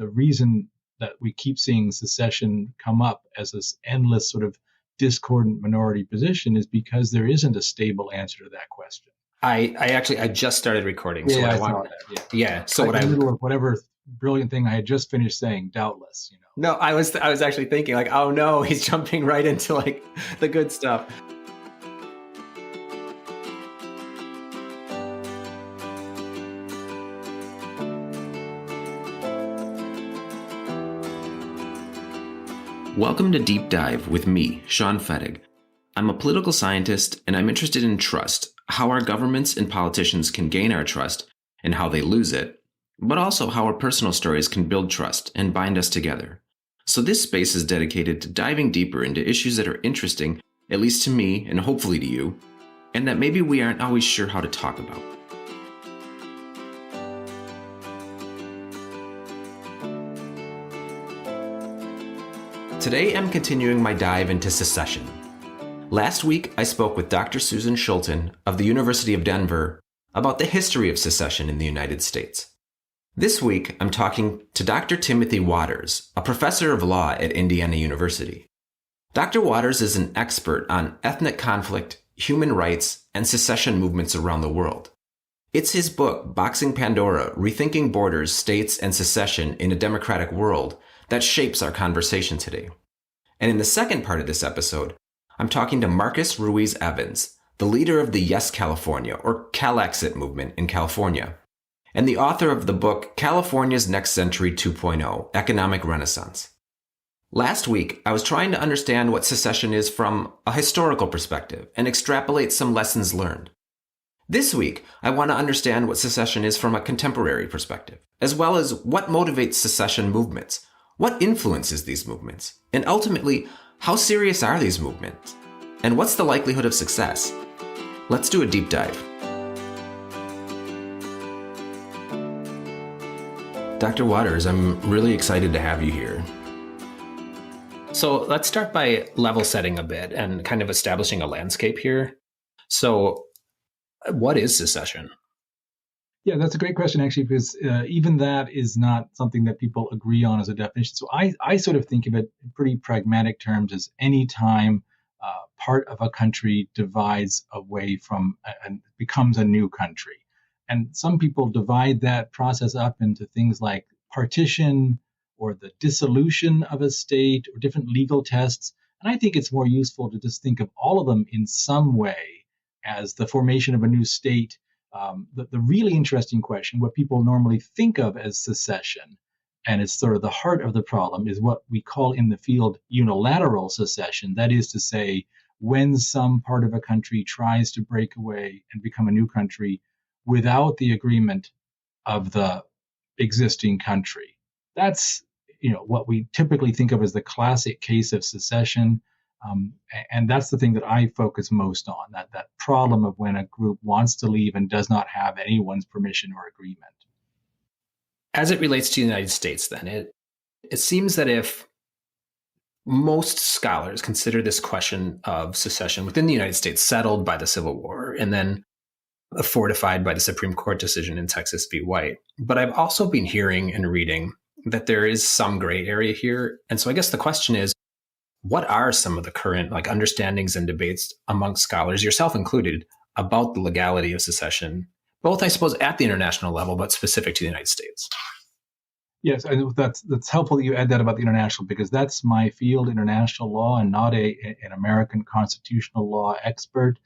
the reason that we keep seeing secession come up as this endless sort of discordant minority position is because there isn't a stable answer to that question. I just started recording. So I saw that. Yeah. So like in the middle of whatever brilliant thing I had just finished saying, doubtless, No, I was actually thinking like, oh no, he's jumping right into like the good stuff. Welcome to Deep Dive with me, Shawn. I'm a political scientist, and I'm interested in trust, how our governments and politicians can gain our trust and how they lose it, but also how our personal stories can build trust and bind us together. So this space is dedicated to diving deeper into issues that are interesting, at least to me and hopefully to you, and that maybe we aren't always sure how to talk about. Today, I'm continuing my dive into secession. Last week, I spoke with Dr. Susan Schulten of the University of Denver about the history of secession in the United States. This week, I'm talking to Dr. Timothy Waters, a professor of law at Indiana University. Dr. Waters is an expert on ethnic conflict, human rights, and secession movements around the world. It's his book, Boxing Pandora, Rethinking Borders, States, and Secession in a Democratic World, that shapes our conversation today. And in the second part of this episode, I'm talking to Marcus Ruiz Evans, the leader of the Yes California, or Calexit movement in California, and the author of the book California's Next Century 2.0, Economic Renaissance. Last week, I was trying to understand what secession is from a historical perspective and extrapolate some lessons learned. This week, I want to understand what secession is from a contemporary perspective, as well as what motivates secession movements. What influences these movements? And ultimately, how serious are these movements? And what's the likelihood of success? Let's do a deep dive. Dr. Waters, I'm really excited to have you here. So let's start by level setting a bit and kind of establishing a landscape here. So what is secession? Yeah, that's a great question, actually, because even that is not something that people agree on as a definition. So I sort of think of it in pretty pragmatic terms as any time part of a country divides away from and becomes a new country. And some people divide that process up into things like partition or the dissolution of a state or different legal tests. And I think it's more useful to just think of all of them in some way as the formation of a new state. The really interesting question, what people normally think of as secession, and it's sort of the heart of the problem, is what we call in the field unilateral secession. That is to say, when some part of a country tries to break away and become a new country without the agreement of the existing country. That's what we typically think of as the classic case of secession. And that's the thing that I focus most on, that problem of when a group wants to leave and does not have anyone's permission or agreement. As it relates to the United States, then, it seems that if most scholars consider this question of secession within the United States settled by the Civil War and then fortified by the Supreme Court decision in Texas v. White. But I've also been hearing and reading that there is some gray area here. And so I guess the question is, what are some of the current understandings and debates among scholars, yourself included, about the legality of secession, both, I suppose, at the international level, but specific to the United States? Yes, that's helpful that you add that about the international, because that's my field, international law, and not an American constitutional law expert.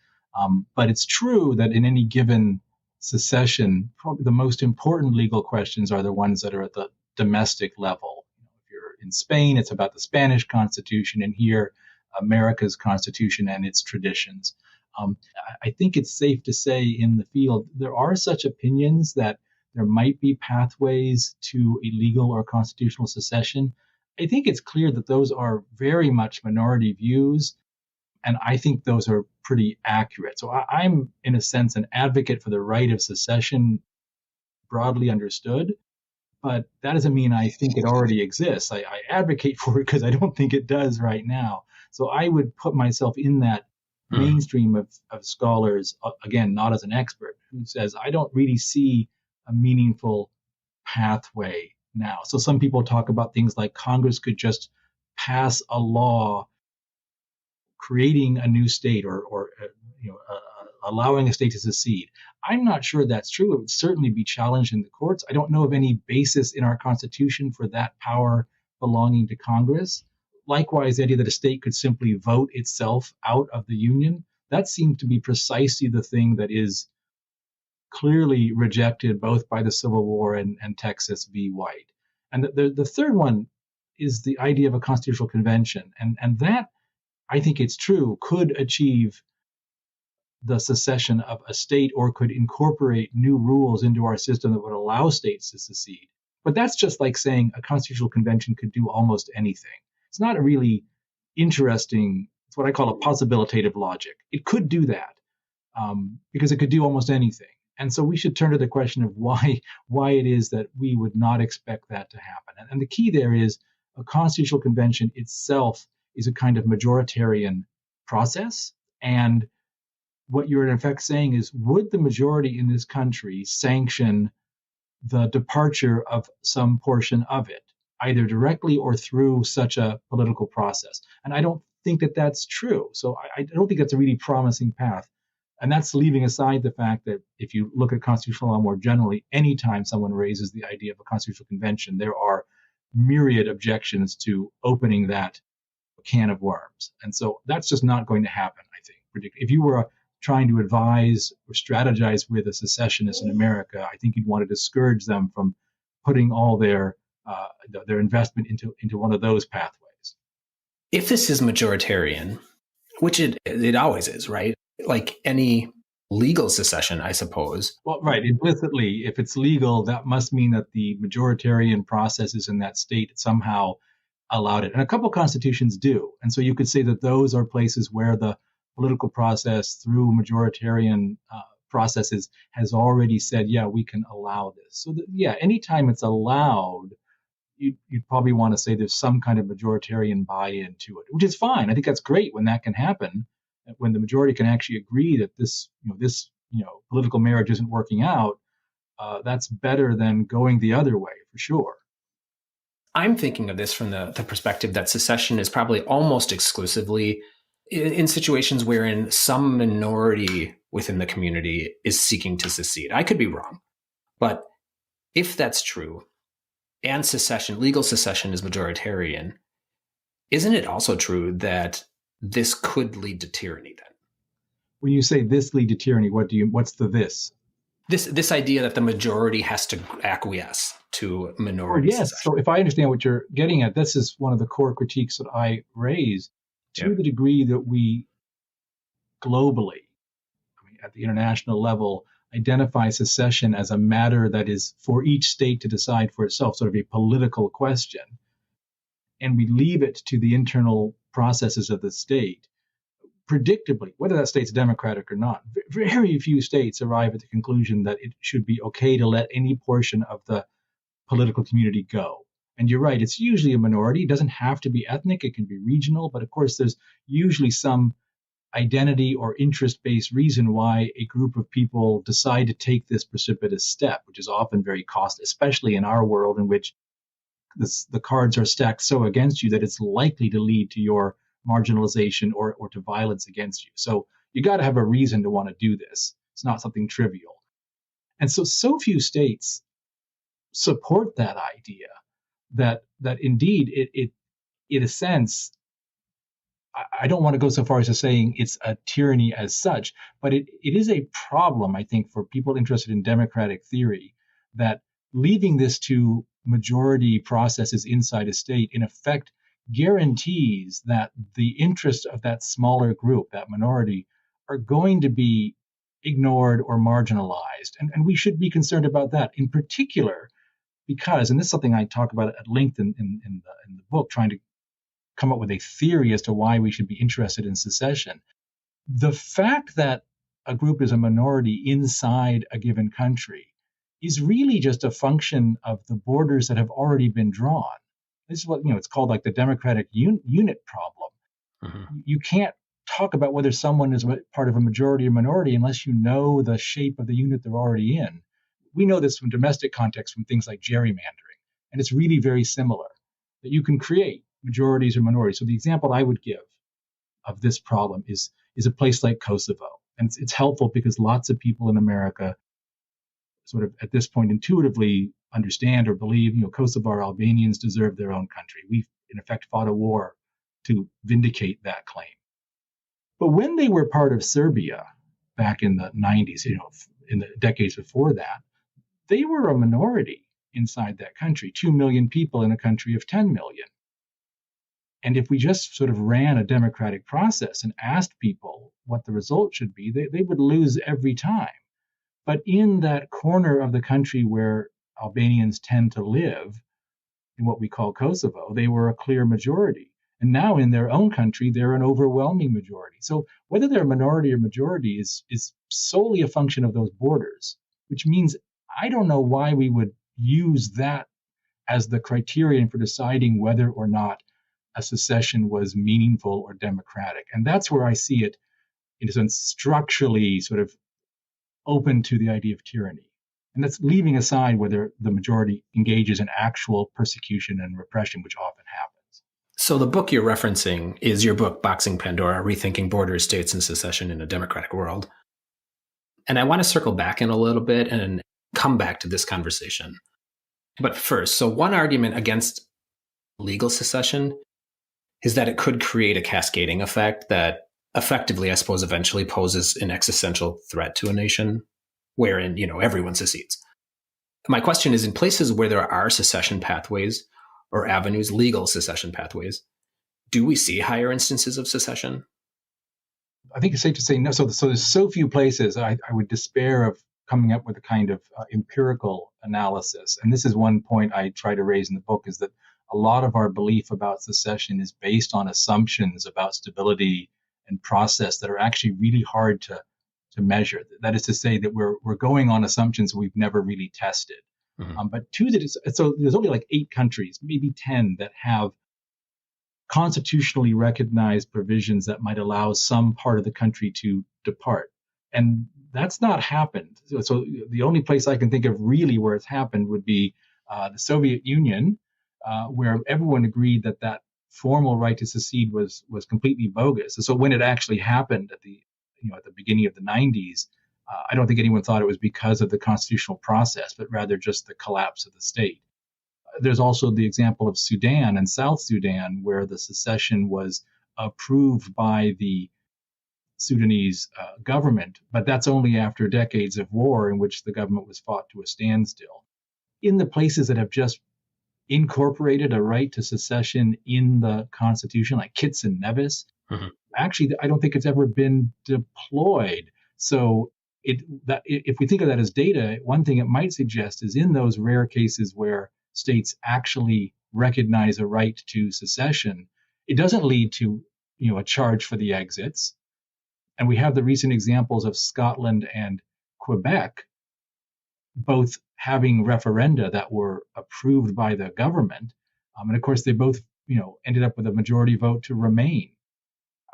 But it's true that in any given secession, probably the most important legal questions are the ones that are at the domestic level. If you're in Spain, it's about the Spanish Constitution, and here, America's Constitution and its traditions. I think it's safe to say in the field, there are such opinions that there might be pathways to a legal or constitutional secession. I think it's clear that those are very much minority views, and I think those are pretty accurate. So I'm, in a sense, an advocate for the right of secession, broadly understood, but that doesn't mean I think it already exists. I advocate for it because I don't think it does right now. So I would put myself in that mainstream of scholars, again, not as an expert, who says, I don't really see a meaningful pathway now. So some people talk about things like Congress could just pass a law creating a new state or allowing a state to secede. I'm not sure that's true. It would certainly be challenged in the courts. I don't know of any basis in our Constitution for that power belonging to Congress. Likewise, the idea that a state could simply vote itself out of the Union, that seems to be precisely the thing that is clearly rejected both by the Civil War and Texas v. White. And the third one is the idea of a constitutional convention. And that, I think it's true, could achieve the secession of a state or could incorporate new rules into our system that would allow states to secede. But that's just like saying a constitutional convention could do almost anything. It's not a really interesting, it's what I call a possibilitative logic. It could do that because it could do almost anything. And so we should turn to the question of why it is that we would not expect that to happen. And the key there is a constitutional convention itself is a kind of majoritarian process. And what you're in effect saying is, would the majority in this country sanction the departure of some portion of it, either directly or through such a political process? And I don't think that that's true. So I don't think that's a really promising path. And that's leaving aside the fact that if you look at constitutional law more generally, anytime someone raises the idea of a constitutional convention, there are myriad objections to opening that can of worms. And so that's just not going to happen, I think. If you were trying to advise or strategize with a secessionist in America, I think you'd want to discourage them from putting all their investment into one of those pathways. If this is majoritarian, which it always is, right? Like any legal secession, I suppose. Well, right. Implicitly, if it's legal, that must mean that the majoritarian processes in that state somehow allowed it. And a couple constitutions do. And so you could say that those are places where the political process through majoritarian processes has already said, yeah, we can allow this. So anytime it's allowed, you'd probably want to say there's some kind of majoritarian buy-in to it, which is fine. I think that's great when that can happen, when the majority can actually agree that this political marriage isn't working out. That's better than going the other way, for sure. I'm thinking of this from the perspective that secession is probably almost exclusively in situations wherein some minority within the community is seeking to secede. I could be wrong. But if that's true, and legal secession is majoritarian, isn't it also true that this could lead to tyranny then? When you say this lead to tyranny, what's the this? This idea that the majority has to acquiesce to minority yes. secession. So if I understand what you're getting at, this is one of the core critiques that I raise. To the degree that we globally, at the international level, identify secession as a matter that is for each state to decide for itself, sort of a political question, and we leave it to the internal processes of the state, predictably, whether that state's democratic or not, very few states arrive at the conclusion that it should be okay to let any portion of the political community go. And you're right, it's usually a minority. It doesn't have to be ethnic. It can be regional. But of course, there's usually some identity or interest-based reason why a group of people decide to take this precipitous step, which is often very costly, especially in our world in which the cards are stacked so against you that it's likely to lead to your marginalization or to violence against you. So you got to have a reason to want to do this. It's not something trivial. And so few states support that idea. That indeed, it in a sense, I don't want to go so far as to saying it's a tyranny as such, but it is a problem, I think, for people interested in democratic theory, that leaving this to majority processes inside a state, in effect, guarantees that the interests of that smaller group, that minority, are going to be ignored or marginalized. And we should be concerned about that, in particular, because, and this is something I talk about at length in the book, trying to come up with a theory as to why we should be interested in secession. The fact that a group is a minority inside a given country is really just a function of the borders that have already been drawn. This is what, it's called like the democratic unit problem. Mm-hmm. You can't talk about whether someone is part of a majority or minority unless you know the shape of the unit they're already in. We know this from domestic context, from things like gerrymandering. And it's really very similar, that you can create majorities or minorities. So the example I would give of this problem is a place like Kosovo. And it's helpful because lots of people in America sort of at this point intuitively understand or believe, Kosovar Albanians deserve their own country. We've in effect fought a war to vindicate that claim. But when they were part of Serbia back in the 90s, in the decades before that, they were a minority inside that country, 2 million people in a country of 10 million. And if we just sort of ran a democratic process and asked people what the result should be, they would lose every time. But in that corner of the country where Albanians tend to live, in what we call Kosovo, they were a clear majority. And now in their own country, they're an overwhelming majority. So whether they're a minority or majority is solely a function of those borders, which means I don't know why we would use that as the criterion for deciding whether or not a secession was meaningful or democratic. And that's where I see it, in a sense, structurally sort of open to the idea of tyranny. And that's leaving aside whether the majority engages in actual persecution and repression, which often happens. So the book you're referencing is your book, Boxing Pandora, Rethinking Borders, States and Secession in a Democratic World. And I want to circle back in a little bit and come back to this conversation. But first, so one argument against legal secession is that it could create a cascading effect that effectively, I suppose, eventually poses an existential threat to a nation wherein, everyone secedes. My question is, in places where there are secession pathways or avenues, legal secession pathways, do we see higher instances of secession? I think it's safe to say no. So there's so few places I would despair of coming up with a kind of empirical analysis. And this is one point I try to raise in the book, is that a lot of our belief about secession is based on assumptions about stability and process that are actually really hard to measure. That is to say that we're going on assumptions we've never really tested. Mm-hmm. But so there's only like 8 countries, maybe 10, that have constitutionally recognized provisions that might allow some part of the country to depart. And that's not happened. So the only place I can think of really where it's happened would be the Soviet Union, where everyone agreed that formal right to secede was completely bogus. And so when it actually happened at the beginning of the 90s, I don't think anyone thought it was because of the constitutional process, but rather just the collapse of the state. There's also the example of Sudan and South Sudan, where the secession was approved by the Sudanese government, but that's only after decades of war in which the government was fought to a standstill. In the places that have just incorporated a right to secession in the Constitution, like Kitts and Nevis, mm-hmm. Actually, I don't think it's ever been deployed. So if we think of that as data, one thing it might suggest is in those rare cases where states actually recognize a right to secession, it doesn't lead to a charge for the exits. And we have the recent examples of Scotland and Quebec both having referenda that were approved by the government. And of course, they both ended up with a majority vote to remain.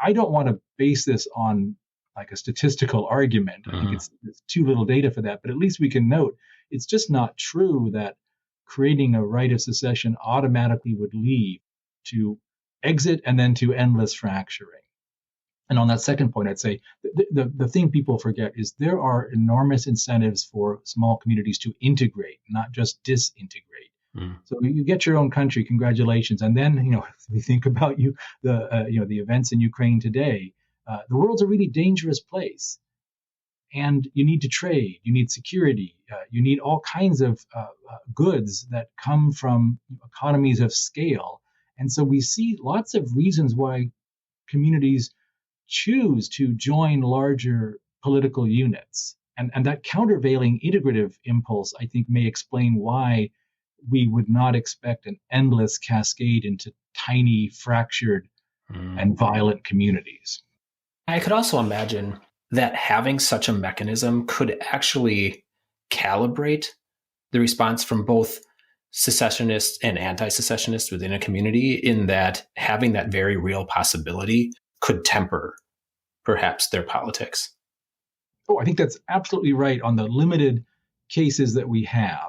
I don't want to base this on like a statistical argument. I think it's too little data for that, but at least we can note it's just not true that creating a right of secession automatically would lead to exit and then to endless fracturing. And on that second point, I'd say the thing people forget is there are enormous incentives for small communities to integrate, not just disintegrate. So you get your own country, congratulations. And then, if we think about the events in Ukraine today, the world's a really dangerous place. And you need to trade, you need security, you need all kinds of goods that come from economies of scale. And so we see lots of reasons why communities choose to join larger political units. And that countervailing integrative impulse, I think, may explain why we would not expect an endless cascade into tiny, fractured, and violent communities. I could also imagine that having such a mechanism could actually calibrate the response from both secessionists and anti-secessionists within a community, in that having that very real possibility could temper perhaps their politics. Oh, I think that's absolutely right on the limited cases that we have.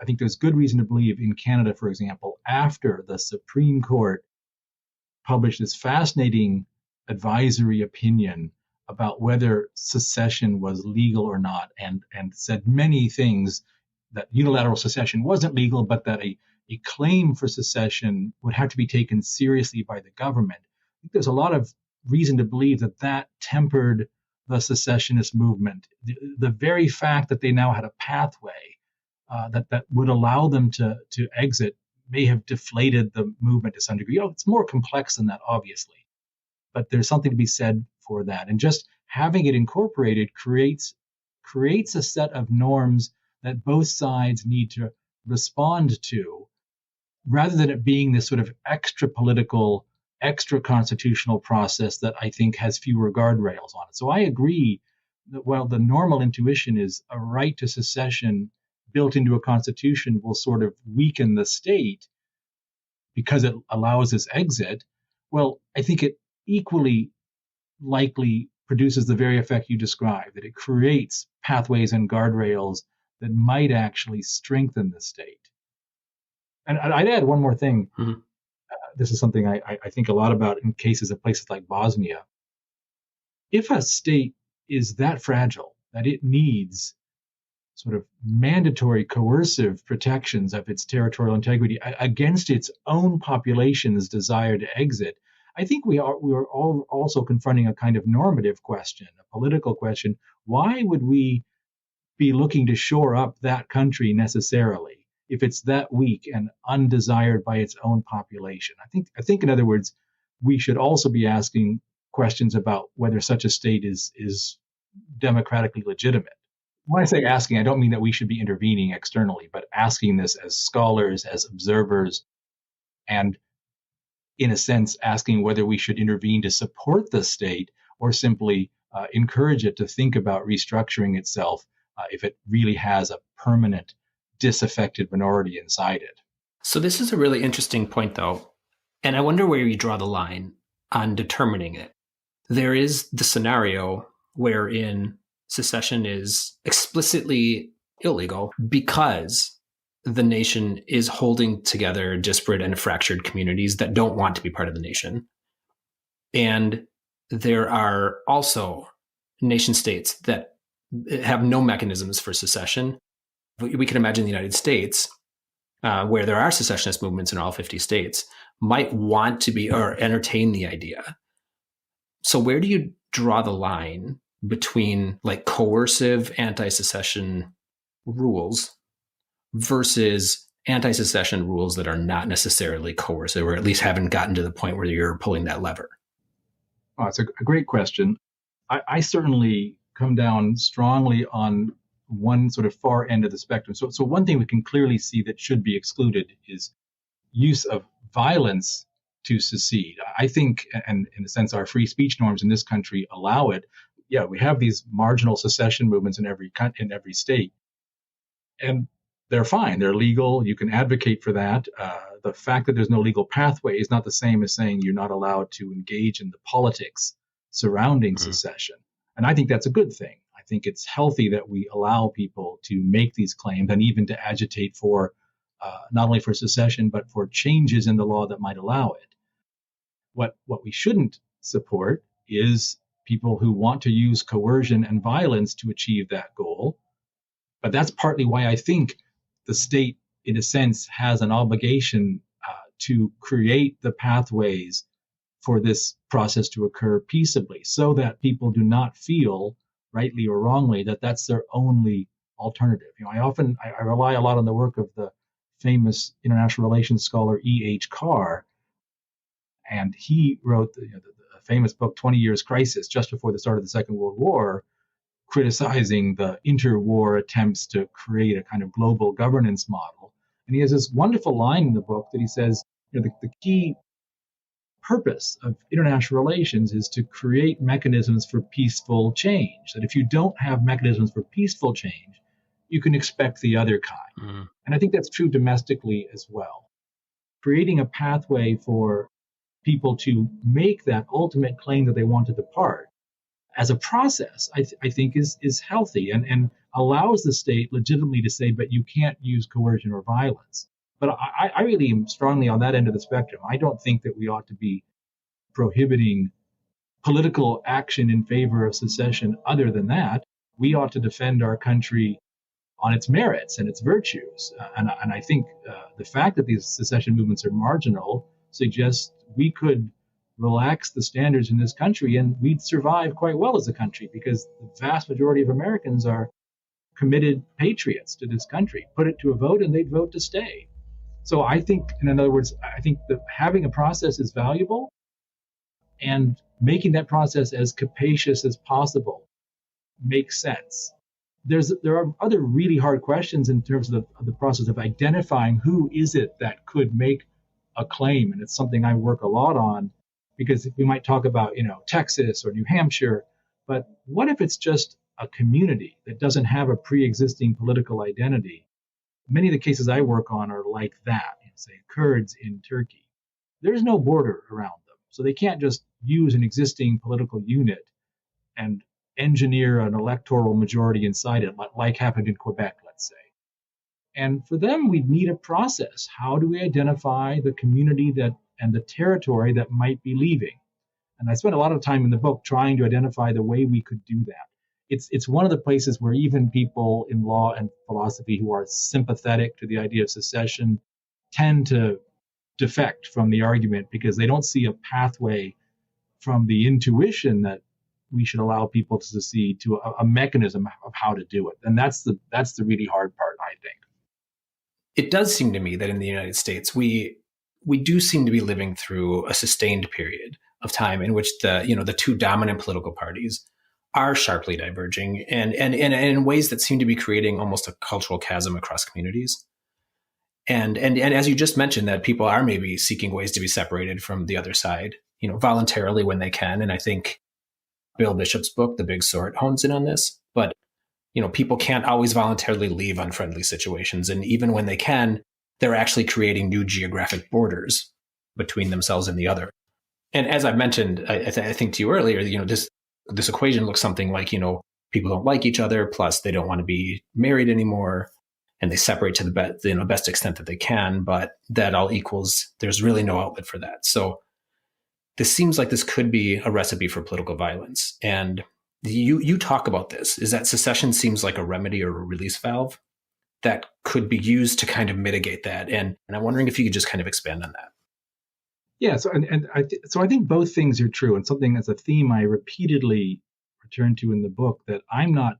I think there's good reason to believe in Canada, for example, after the Supreme Court published this fascinating advisory opinion about whether secession was legal or not, and said many things, that unilateral secession wasn't legal, but that a claim for secession would have to be taken seriously by the government. I think there's a lot of reason to believe that that tempered the secessionist movement. The very fact that they now had a pathway that would allow them to exit may have deflated the movement to some degree. It's more complex than that, obviously, but there's something to be said for that. And just having it incorporated creates a set of norms that both sides need to respond to, rather than it being this sort of extra political, extra constitutional process that I think has fewer guardrails on it. So I agree that while the normal intuition is a right to secession built into a constitution will sort of weaken the state because it allows this exit, well, I think it equally likely produces the very effect you described, that it creates pathways and guardrails that might actually strengthen the state. And I'd add one more thing. Mm-hmm. This is something I think a lot about in cases of places like Bosnia. If a state is that fragile that it needs sort of mandatory coercive protections of its territorial integrity against its own population's desire to exit, I think we are all also confronting a kind of normative question, a political question. Why would we be looking to shore up that country necessarily if it's that weak and undesired by its own population? I think in other words, we should also be asking questions about whether such a state is democratically legitimate. When I say asking, I don't mean that we should be intervening externally, but asking this as scholars, as observers, and in a sense, asking whether we should intervene to support the state or simply encourage it to think about restructuring itself if it really has a permanent, disaffected minority inside it. So this is a really interesting point, though, and I wonder where you draw the line on determining it. There is the scenario wherein secession is explicitly illegal because the nation is holding together disparate and fractured communities that don't want to be part of the nation. And there are also nation states that have no mechanisms for secession. We can imagine the United States, where there are secessionist movements in all 50 states, might want to be or entertain the idea. So where do you draw the line between like coercive anti-secession rules versus anti-secession rules that are not necessarily coercive, or at least haven't gotten to the point where you're pulling that lever? Oh, it's a great question. I certainly come down strongly on one sort of far end of the spectrum. So one thing we can clearly see that should be excluded is use of violence to secede. I think, and in a sense, our free speech norms in this country allow it. Yeah, we have these marginal secession movements in every state, and they're fine. They're legal. You can advocate for that. The fact that there's no legal pathway is not the same as saying you're not allowed to engage in the politics surrounding secession. And I think that's a good thing. I think it's healthy that we allow people to make these claims and even to agitate for not only for secession, but for changes in the law that might allow it. What we shouldn't support is people who want to use coercion and violence to achieve that goal. But that's partly why I think the state, in a sense, has an obligation to create the pathways for this process to occur peaceably, so that people do not feel, rightly or wrongly, that that's their only alternative. I rely a lot on the work of the famous international relations scholar E.H. Carr, and he wrote the famous book 20 Years Crisis just before the start of the Second World War, criticizing the interwar attempts to create a kind of global governance model. And he has this wonderful line in the book that he says, the key purpose of international relations is to create mechanisms for peaceful change. That if you don't have mechanisms for peaceful change, you can expect the other kind. And I think that's true domestically as well. Creating a pathway for people to make that ultimate claim that they want to depart as a process, I think is healthy and allows the state legitimately to say, but you can't use coercion or violence. But I really am strongly on that end of the spectrum. I don't think that we ought to be prohibiting political action in favor of secession. Other than that, we ought to defend our country on its merits and its virtues. And I think the fact that these secession movements are marginal suggests we could relax the standards in this country and we'd survive quite well as a country, because the vast majority of Americans are committed patriots to this country. Put it to a vote and they'd vote to stay. So I think, in other words, I think that having a process is valuable, and making that process as capacious as possible makes sense. There are other really hard questions in terms of the process of identifying who is it that could make a claim, and it's something I work a lot on, because we might talk about, Texas or New Hampshire, but what if it's just a community that doesn't have a pre-existing political identity? Many of the cases I work on are like that, say Kurds in Turkey. There's no border around them, so they can't just use an existing political unit and engineer an electoral majority inside it, like happened in Quebec, let's say. And for them, we need a process. How do we identify the community and the territory that might be leaving? And I spent a lot of time in the book trying to identify the way we could do that. It's one of the places where even people in law and philosophy who are sympathetic to the idea of secession tend to defect from the argument, because they don't see a pathway from the intuition that we should allow people to secede to a mechanism of how to do it. And that's the really hard part, I think. It does seem to me that in the United States, we do seem to be living through a sustained period of time in which the two dominant political parties are sharply diverging and in ways that seem to be creating almost a cultural chasm across communities. And as you just mentioned, that people are maybe seeking ways to be separated from the other side, voluntarily when they can. And I think Bill Bishop's book, The Big Sort, hones in on this. But, people can't always voluntarily leave unfriendly situations. And even when they can, they're actually creating new geographic borders between themselves and the other. And as I mentioned, I think to you earlier, this equation looks something like, people don't like each other, plus they don't want to be married anymore, and they separate to the best extent that they can, but that all equals, there's really no outlet for that. So this seems like this could be a recipe for political violence. And you talk about this, is that secession seems like a remedy or a release valve that could be used to kind of mitigate that. And I'm wondering if you could just kind of expand on that. Yeah, so I think both things are true, and something that's a theme I repeatedly return to in the book, that I'm not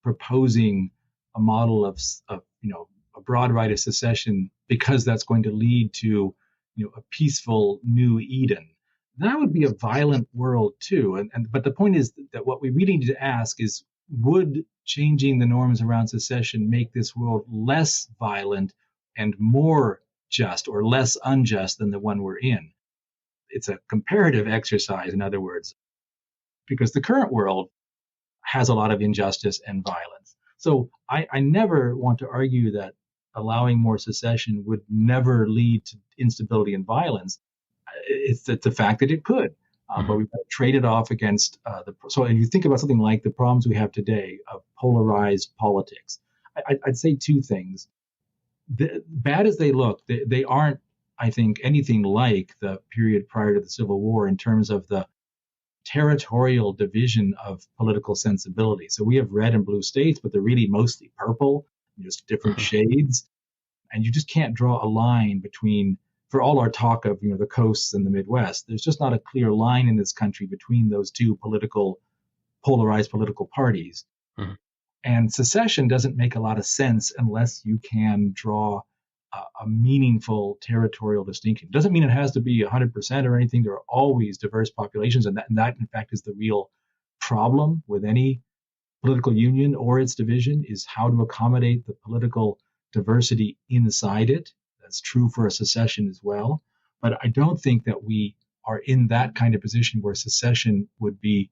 proposing a model of a broad right of secession because that's going to lead to a peaceful new Eden. That would be a violent world too. But the point is that what we really need to ask is, would changing the norms around secession make this world less violent and more just or less unjust than the one we're in? It's a comparative exercise, in other words, because the current world has a lot of injustice and violence. So I never want to argue that allowing more secession would never lead to instability and violence. It's the fact that it could, but we've got to trade it off against so if you think about something like the problems we have today of polarized politics, I'd say two things. Bad as they look, they aren't, I think, anything like the period prior to the Civil War in terms of the territorial division of political sensibility. So we have red and blue states, but they're really mostly purple, just different shades. And you just can't draw a line between, for all our talk of the coasts and the Midwest, there's just not a clear line in this country between those two polarized political parties. Mm-hmm. And secession doesn't make a lot of sense unless you can draw a meaningful territorial distinction. It doesn't mean it has to be 100% or anything. There are always diverse populations, and that in fact is the real problem with any political union or its division, is how to accommodate the political diversity inside it. That's true for a secession as well. But I don't think that we are in that kind of position where secession would be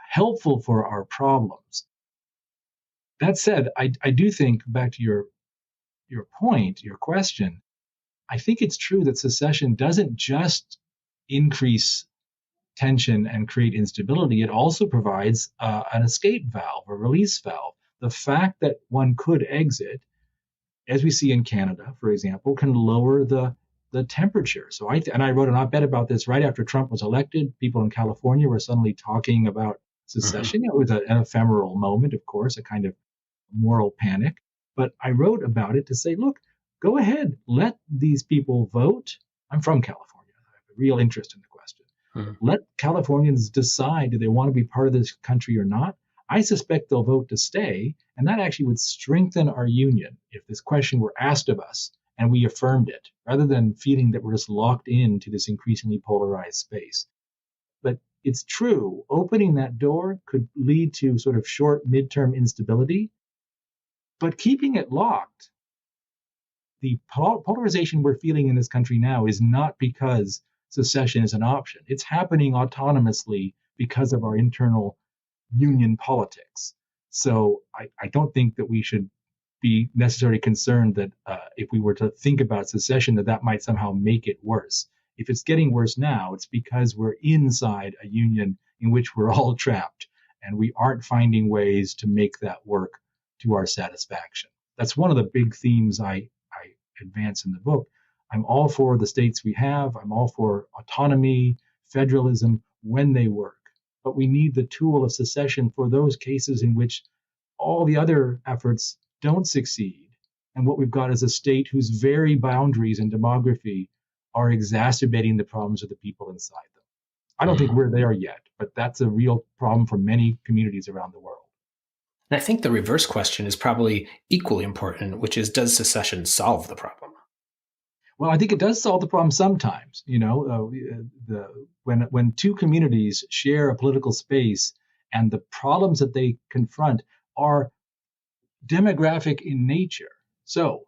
helpful for our problems. That said, I do think, back to your point, your question, I think it's true that secession doesn't just increase tension and create instability, it also provides an escape valve, a release valve. The fact that one could exit, as we see in Canada, for example, can lower the temperature. So I wrote an op-ed about this right after Trump was elected. People in California were suddenly talking about secession. It was an ephemeral moment, of course, a kind of moral panic. But I wrote about it to say, look, go ahead, let these people vote. I'm from California. I have a real interest in the question. Let Californians decide, do they want to be part of this country or not? I suspect they'll vote to stay, and that actually would strengthen our union if this question were asked of us and we affirmed it, rather than feeling that we're just locked into this increasingly polarized space. But it's true, opening that door could lead to sort of short midterm instability, but keeping it locked, the polarization we're feeling in this country now is not because secession is an option. It's happening autonomously because of our internal union politics. So I don't think that we should be necessarily concerned that if we were to think about secession, that might somehow make it worse. If it's getting worse now, it's because we're inside a union in which we're all trapped, and we aren't finding ways to make that work to our satisfaction. That's one of the big themes I advance in the book. I'm all for the states we have. I'm all for autonomy, federalism, when they work. But we need the tool of secession for those cases in which all the other efforts don't succeed. And what we've got is a state whose very boundaries and demography are exacerbating the problems of the people inside them. I don't think we're there yet, but that's a real problem for many communities around the world. And I think the reverse question is probably equally important, which is, does secession solve the problem? Well, I think it does solve the problem sometimes. When two communities share a political space and the problems that they confront are demographic in nature. So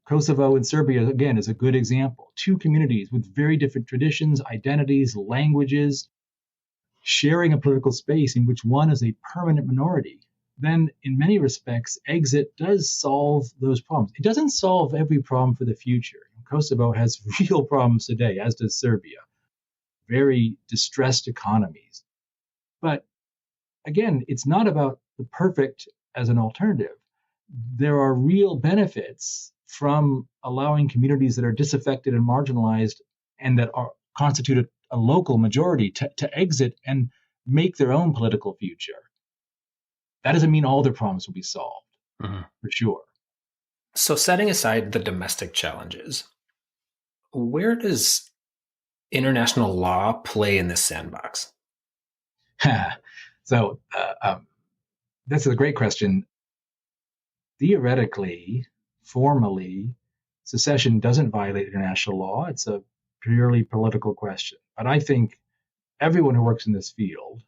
Kosovo and Serbia, again, is a good example. Two communities with very different traditions, identities, languages, sharing a political space in which one is a permanent minority. Then in many respects, exit does solve those problems. It doesn't solve every problem for the future. Kosovo has real problems today, as does Serbia, very distressed economies. But again, it's not about the perfect as an alternative. There are real benefits from allowing communities that are disaffected and marginalized and that constitute a local majority to exit and make their own political future. That doesn't mean all their problems will be solved, for sure. So setting aside the domestic challenges, where does international law play in this sandbox? So that's a great question. Theoretically, formally, secession doesn't violate international law. It's a purely political question. But I think everyone who works in this field,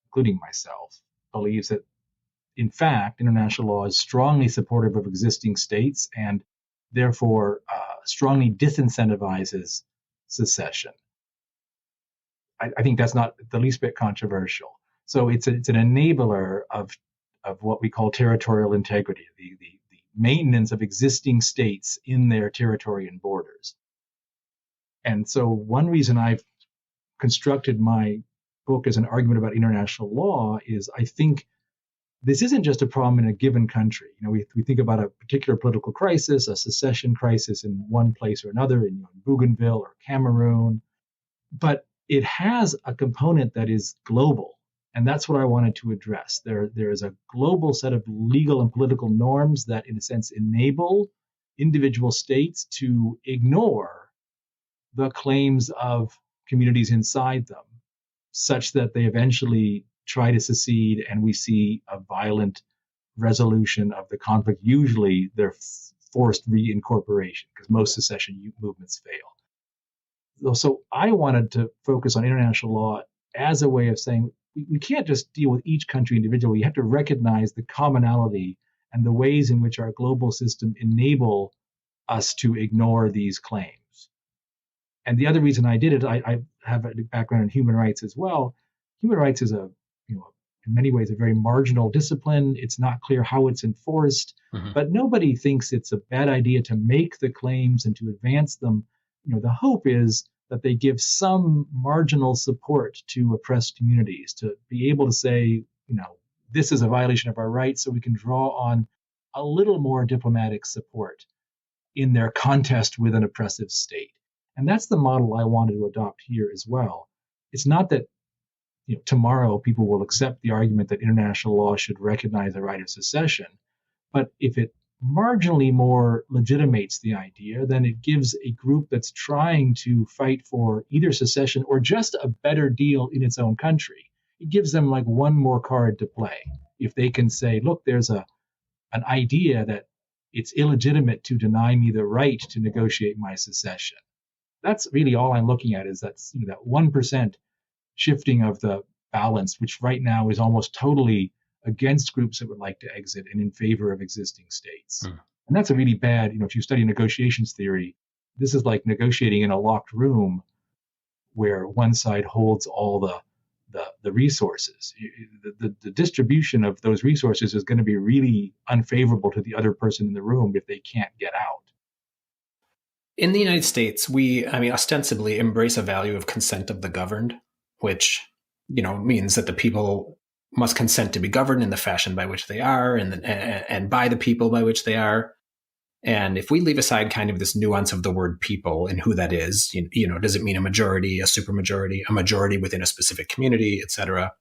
including myself, believes that, in fact, international law is strongly supportive of existing states and therefore strongly disincentivizes secession. I think that's not the least bit controversial. So it's an enabler of what we call territorial integrity, the maintenance of existing states in their territory and borders. And so one reason I've constructed my book as an argument about international law is I think this isn't just a problem in a given country. We think about a particular political crisis, a secession crisis in one place or another, in Bougainville or Cameroon, but it has a component that is global. And that's what I wanted to address. There is a global set of legal and political norms that, in a sense, enable individual states to ignore the claims of communities inside them, such that they eventually try to secede and we see a violent resolution of the conflict. Usually they're forced reincorporation because most secession movements fail. So I wanted to focus on international law as a way of saying we can't just deal with each country individually. You have to recognize the commonality and the ways in which our global system enable us to ignore these claims. And the other reason I did it, I have a background in human rights as well. Human rights is in many ways, a very marginal discipline. It's not clear how it's enforced, but nobody thinks it's a bad idea to make the claims and to advance them. The hope is that they give some marginal support to oppressed communities, to be able to say, this is a violation of our rights, so we can draw on a little more diplomatic support in their contest with an oppressive state. And that's the model I wanted to adopt here as well. It's not that tomorrow people will accept the argument that international law should recognize the right of secession, but if it marginally more legitimates the idea, then it gives a group that's trying to fight for either secession or just a better deal in its own country, it gives them like one more card to play. If they can say, look, there's an idea that it's illegitimate to deny me the right to negotiate my secession. That's really all I'm looking at, is that 1% shifting of the balance, which right now is almost totally against groups that would like to exit and in favor of existing states. And that's a really bad, if you study negotiations theory, this is like negotiating in a locked room where one side holds all the resources. The distribution of those resources is going to be really unfavorable to the other person in the room if they can't get out. In the United States, we ostensibly embrace a value of consent of the governed, which, means that the people must consent to be governed in the fashion by which they are and by the people by which they are. And if we leave aside kind of this nuance of the word people and who that is, does it mean a majority, a supermajority, a majority within a specific community, et cetera,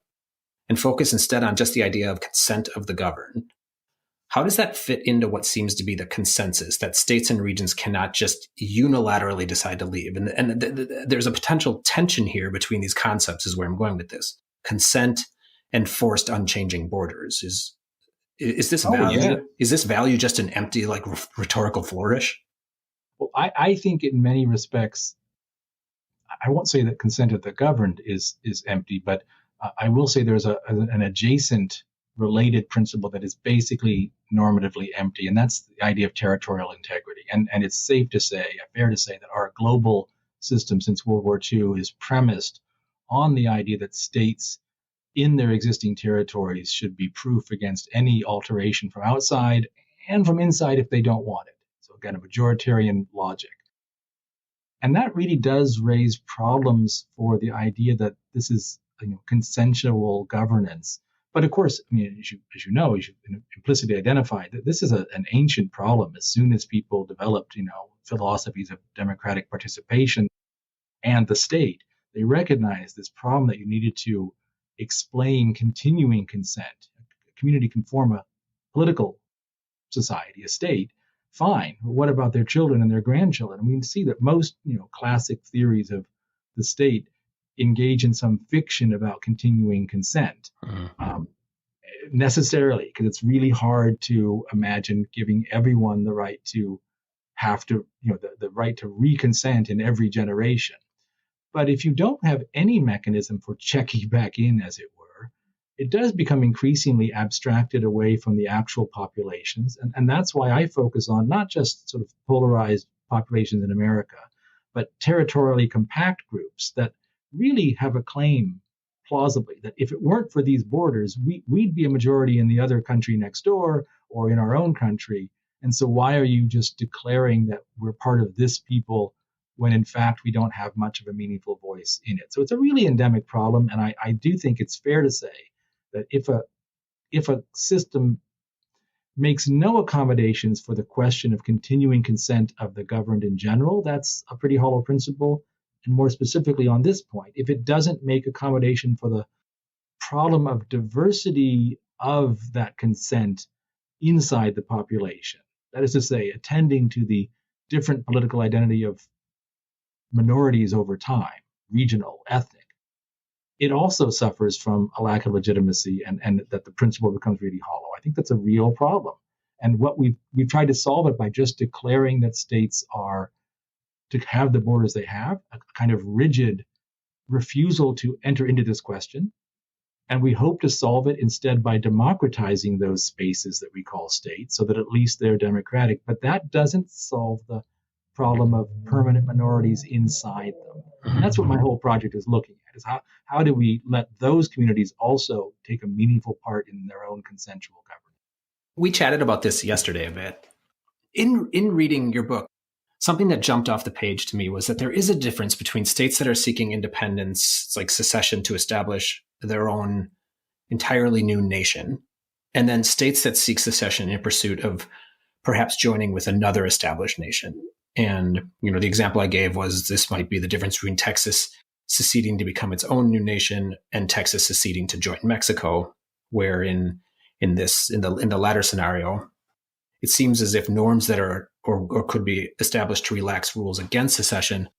and focus instead on just the idea of consent of the governed, how does that fit into what seems to be the consensus that states and regions cannot just unilaterally decide to leave? And there's a potential tension here between these concepts, is where I'm going with this. Consent and forced unchanging borders. Is this value? Yeah. Is this value just an empty, rhetorical flourish? Well, I think in many respects, I won't say that consent of the governed is empty, but I will say there's an adjacent related principle that is basically normatively empty, and that's the idea of territorial integrity. And it's fair to say that our global system since World War II is premised on the idea that states in their existing territories should be proof against any alteration from outside and from inside if they don't want it. So again, a majoritarian logic. And that really does raise problems for the idea that this is consensual governance. But of course, as you implicitly identified, that this is an ancient problem. As soon as people developed, philosophies of democratic participation and the state, they recognized this problem that you needed to explain continuing consent. A community can form a political society, a state, fine. But what about their children and their grandchildren? And we can see that most, classic theories of the state engage in some fiction about continuing consent, necessarily, because it's really hard to imagine giving everyone the right to have to, the right to reconsent in every generation. But if you don't have any mechanism for checking back in, as it were, it does become increasingly abstracted away from the actual populations. And that's why I focus on not just sort of polarized populations in America, but territorially compact groups that really have a claim, plausibly, that if it weren't for these borders, we'd be a majority in the other country next door or in our own country. And so why are you just declaring that we're part of this people when in fact we don't have much of a meaningful voice in it? So it's a really endemic problem, and I do think it's fair to say that if a system makes no accommodations for the question of continuing consent of the governed in general, that's a pretty hollow principle. And more specifically on this point, if it doesn't make accommodation for the problem of diversity of that consent inside the population, that is to say, attending to the different political identity of minorities over time, regional, ethnic, it also suffers from a lack of legitimacy and that the principle becomes really hollow. I think that's a real problem. And what we've tried to solve it by just declaring that states are to have the borders they have, a kind of rigid refusal to enter into this question. And we hope to solve it instead by democratizing those spaces that we call states so that at least they're democratic. But that doesn't solve the problem of permanent minorities inside them. And that's what my whole project is looking at, is how do we let those communities also take a meaningful part in their own consensual governance. We chatted about this yesterday a bit. In reading your book, something that jumped off the page to me was that there is a difference between states that are seeking independence, like secession, to establish their own entirely new nation, and then states that seek secession in pursuit of perhaps joining with another established nation. And, the example I gave was this might be the difference between Texas seceding to become its own new nation and Texas seceding to join Mexico, where in the latter scenario, it seems as if norms that are or could be established to relax rules against secession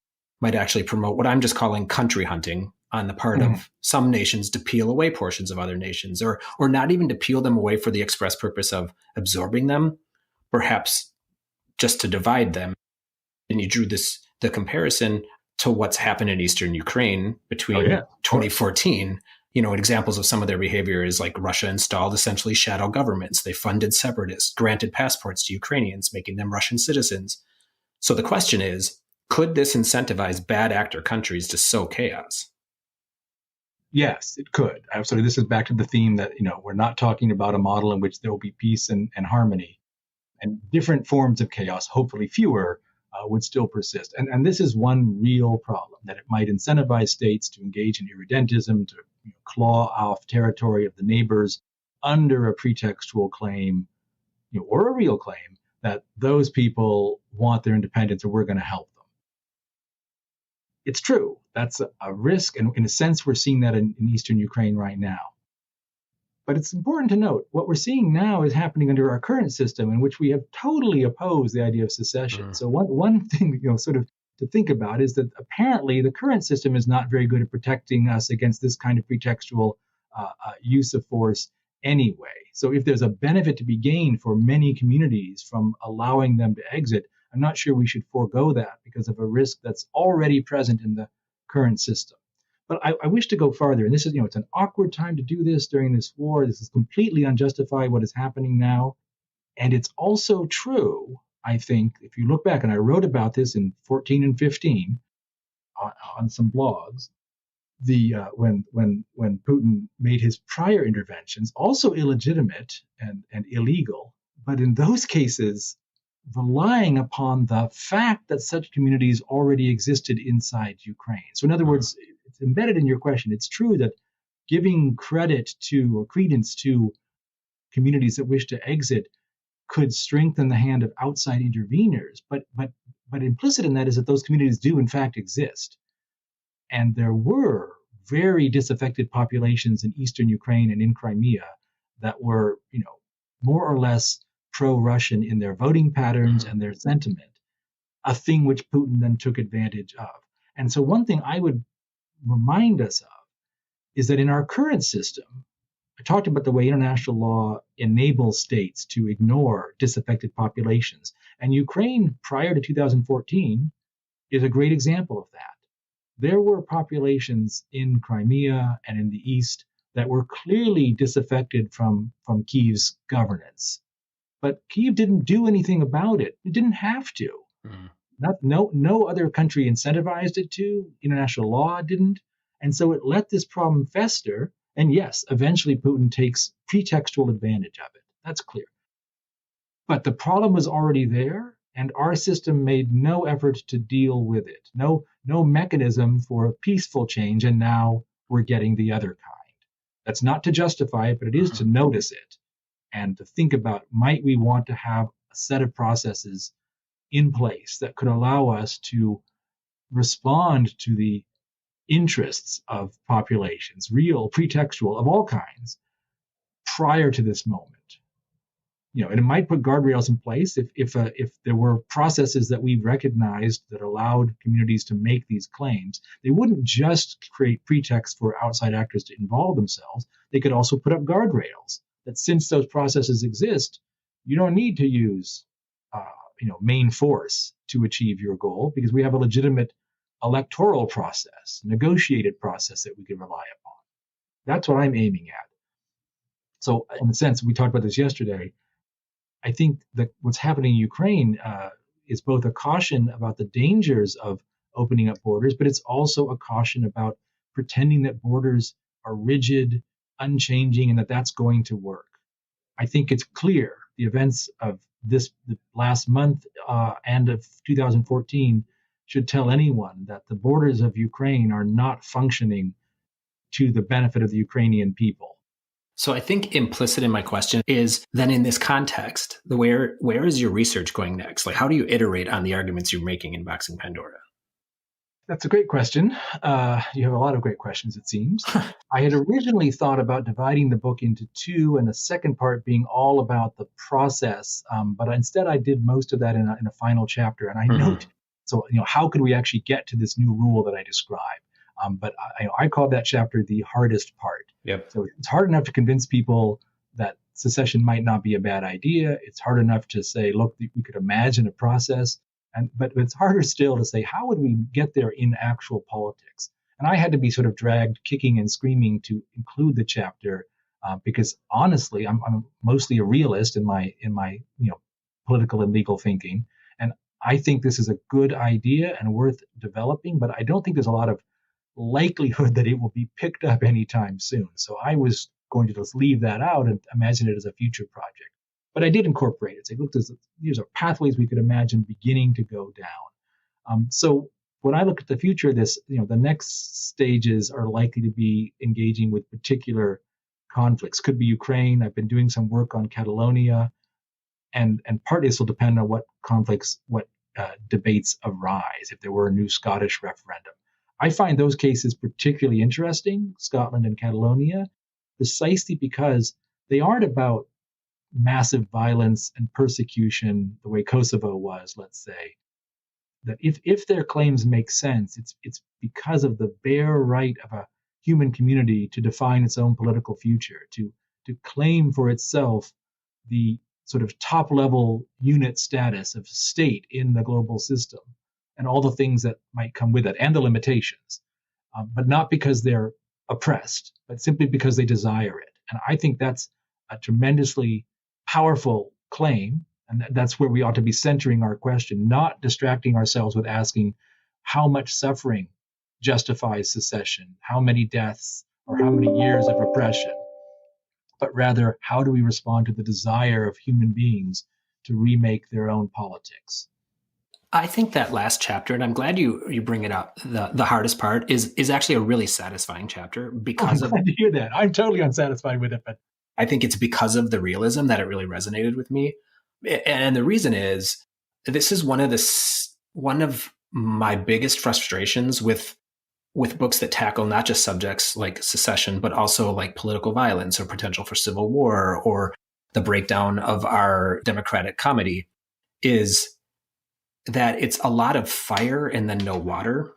might actually promote what I'm just calling country hunting on the part of some nations to peel away portions of other nations, or not even to peel them away for the express purpose of absorbing them, perhaps just to divide them. And you drew the comparison to what's happened in Eastern Ukraine between 2014. Examples of some of their behavior is like Russia installed essentially shadow governments. They funded separatists, granted passports to Ukrainians, making them Russian citizens. So the question is, could this incentivize bad actor countries to sow chaos? Yes, it could. Absolutely. This is back to the theme that, we're not talking about a model in which there will be peace and harmony, and different forms of chaos, hopefully fewer, would still persist. And this is one real problem, that it might incentivize states to engage in irredentism, to claw off territory of the neighbors under a pretextual claim, or a real claim, that those people want their independence or we're going to help them. It's true. That's a risk. And in a sense, we're seeing that in Eastern Ukraine right now. But it's important to note what we're seeing now is happening under our current system, in which we have totally opposed the idea of secession. So one thing, sort of to think about is that apparently the current system is not very good at protecting us against this kind of pretextual use of force anyway. So if there's a benefit to be gained for many communities from allowing them to exit, I'm not sure we should forego that because of a risk that's already present in the current system. But I wish to go farther, and this is, it's an awkward time to do this during this war. This is completely unjustified, what is happening now. And it's also true, I think, if you look back, and I wrote about this in 14 and 15 on some blogs, when Putin made his prior interventions, also illegitimate and illegal, but in those cases, relying upon the fact that such communities already existed inside Ukraine. So in other words, it's embedded in your question. It's true that giving credit to or credence to communities that wish to exit could strengthen the hand of outside interveners. But implicit in that is that those communities do in fact exist. And there were very disaffected populations in Eastern Ukraine and in Crimea that were, more or less pro-Russian in their voting patterns and their sentiment, a thing which Putin then took advantage of. And so one thing I would remind us of is that in our current system, I talked about the way international law enables states to ignore disaffected populations. And Ukraine, prior to 2014, is a great example of that. There were populations in Crimea and in the east that were clearly disaffected from Kyiv's governance. But Kyiv didn't do anything about it. It didn't have to. No other country incentivized it to. International law didn't. And so it let this problem fester. And yes, eventually Putin takes pretextual advantage of it. That's clear. But the problem was already there, and our system made no effort to deal with it. No mechanism for peaceful change, and now we're getting the other kind. That's not to justify it, but it is to notice it and to think about, might we want to have a set of processes in place that could allow us to respond to the interests of populations, real, pretextual, of all kinds, prior to this moment. And it might put guardrails in place if there were processes that we recognized that allowed communities to make these claims. They wouldn't just create pretext for outside actors to involve themselves. They could also put up guardrails that, since those processes exist, you don't need to use main force to achieve your goal, because we have a legitimate electoral process, negotiated process that we can rely upon. That's what I'm aiming at. So in a sense, we talked about this yesterday, I think that what's happening in Ukraine is both a caution about the dangers of opening up borders, but it's also a caution about pretending that borders are rigid, unchanging, and that that's going to work. I think it's clear the events of the last month and of 2014 should tell anyone that the borders of Ukraine are not functioning to the benefit of the Ukrainian people. So I think implicit in my question is then in this context, where is your research going next? Like, how do you iterate on the arguments you're making in Boxing Pandora? That's a great question. You have a lot of great questions, it seems. I had originally thought about dividing the book into two, and the second part being all about the process. But instead, I did most of that in a final chapter. And I note, so how could we actually get to this new rule that I described? But I called that chapter the hardest part. Yep. So it's hard enough to convince people that secession might not be a bad idea. It's hard enough to say, look, we could imagine a process. But it's harder still to say, how would we get there in actual politics? And I had to be sort of dragged kicking and screaming to include the chapter because honestly, I'm mostly a realist in my political and legal thinking. And I think this is a good idea and worth developing, but I don't think there's a lot of likelihood that it will be picked up anytime soon. So I was going to just leave that out and imagine it as a future project. But I did incorporate it. Say, look, these are pathways we could imagine beginning to go down. So when I look at the future, the next stages are likely to be engaging with particular conflicts. Could be Ukraine. I've been doing some work on Catalonia, and partly this will depend on what conflicts, what debates arise. If there were a new Scottish referendum, I find those cases particularly interesting, Scotland and Catalonia, precisely because they aren't about massive violence and persecution the way Kosovo was, let's say. That if their claims make sense, it's because of the bare right of a human community to define its own political future, to claim for itself the sort of top level unit status of state in the global system and all the things that might come with it and the limitations, but not because they're oppressed, but simply because they desire it. And I think that's a tremendously powerful claim, and that's where we ought to be centering our question, not distracting ourselves with asking how much suffering justifies secession, how many deaths or how many years of oppression, but rather how do we respond to the desire of human beings to remake their own politics. I think that last chapter, and I'm glad you bring it up, the hardest part is actually a really satisfying chapter because I'm glad to hear that. I'm totally unsatisfied with it, but I think it's because of the realism that it really resonated with me. And the reason is this is one of my biggest frustrations with books that tackle not just subjects like secession, but also like political violence or potential for civil war or the breakdown of our democratic comedy, is that it's a lot of fire and then no water.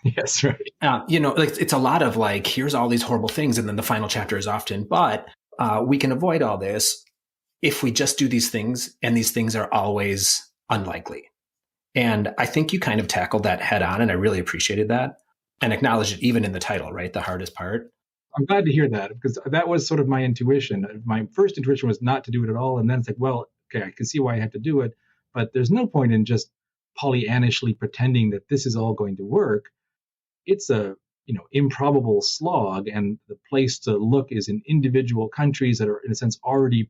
Yes, right. It's a lot of like, here's all these horrible things. And then the final chapter is often, but we can avoid all this if we just do these things, and these things are always unlikely. And I think you kind of tackled that head on, and I really appreciated that and acknowledged it even in the title, right? The hardest part. I'm glad to hear that, because that was sort of my intuition. My first intuition was not to do it at all. And then it's like, well, okay, I can see why I have to do it, but there's no point in just Pollyannishly pretending that this is all going to work. It's a improbable slog, and the place to look is in individual countries that are, in a sense, already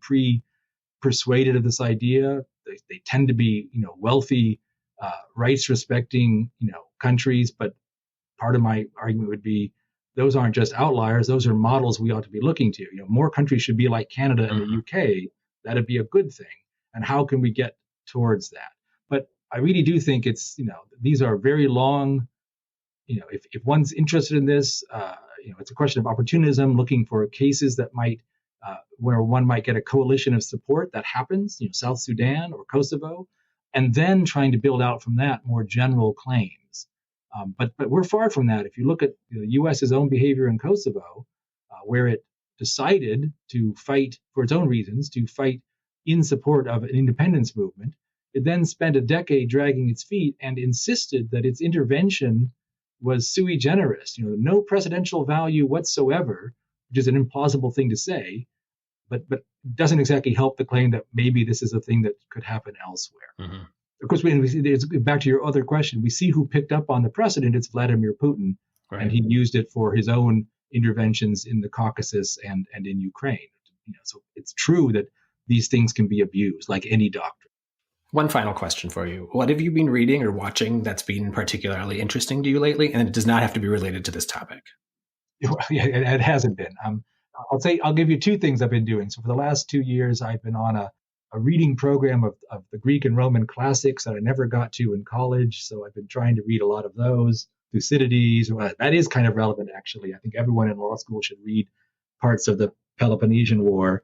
persuaded of this idea. They tend to be, wealthy, rights-respecting, countries. But part of my argument would be those aren't just outliers; those are models we ought to be looking to. More countries should be like Canada and the UK. That'd be a good thing. And how can we get towards that? But I really do think it's, these are very long. If one's interested in this, it's a question of opportunism, looking for cases that might, where one might get a coalition of support. That happens, South Sudan or Kosovo, and then trying to build out from that more general claims. But we're far from that. If you look at the U.S.'s own behavior in Kosovo, where it decided to fight for its own reasons, to fight in support of an independence movement, it then spent a decade dragging its feet and insisted that its intervention was sui generis, no precedential value whatsoever, which is an implausible thing to say, but doesn't exactly help the claim that maybe this is a thing that could happen elsewhere. Mm-hmm. Of course, back to your other question, we see who picked up on the precedent. It's Vladimir Putin, right. And he used it for his own interventions in the Caucasus and in Ukraine. So it's true that these things can be abused, like any doctrine. One final question for you. What have you been reading or watching that's been particularly interesting to you lately? And it does not have to be related to this topic. Yeah, it hasn't been. I'll give you two things I've been doing. So for the last 2 years, I've been on a reading program of the Greek and Roman classics that I never got to in college. So I've been trying to read a lot of those. Thucydides, that is kind of relevant, actually. I think everyone in law school should read parts of the Peloponnesian War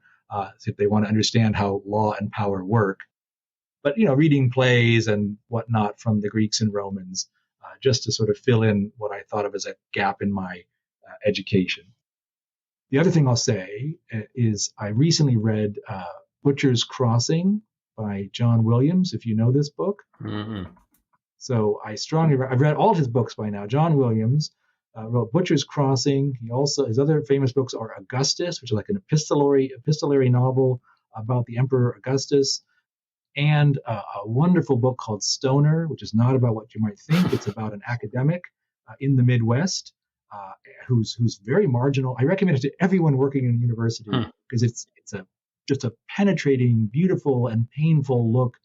if they want to understand how law and power work. But, reading plays and whatnot from the Greeks and Romans, just to sort of fill in what I thought of as a gap in my education. The other thing I'll say is I recently read Butcher's Crossing by John Williams, if you know this book. Mm-hmm. So I've read all his books by now. John Williams wrote Butcher's Crossing. His other famous books are Augustus, which is like an epistolary novel about the Emperor Augustus, and a wonderful book called Stoner, which is not about what you might think. It's about an academic in the Midwest who's very marginal. I recommend it to everyone working in a university because it's just a penetrating, beautiful, and painful look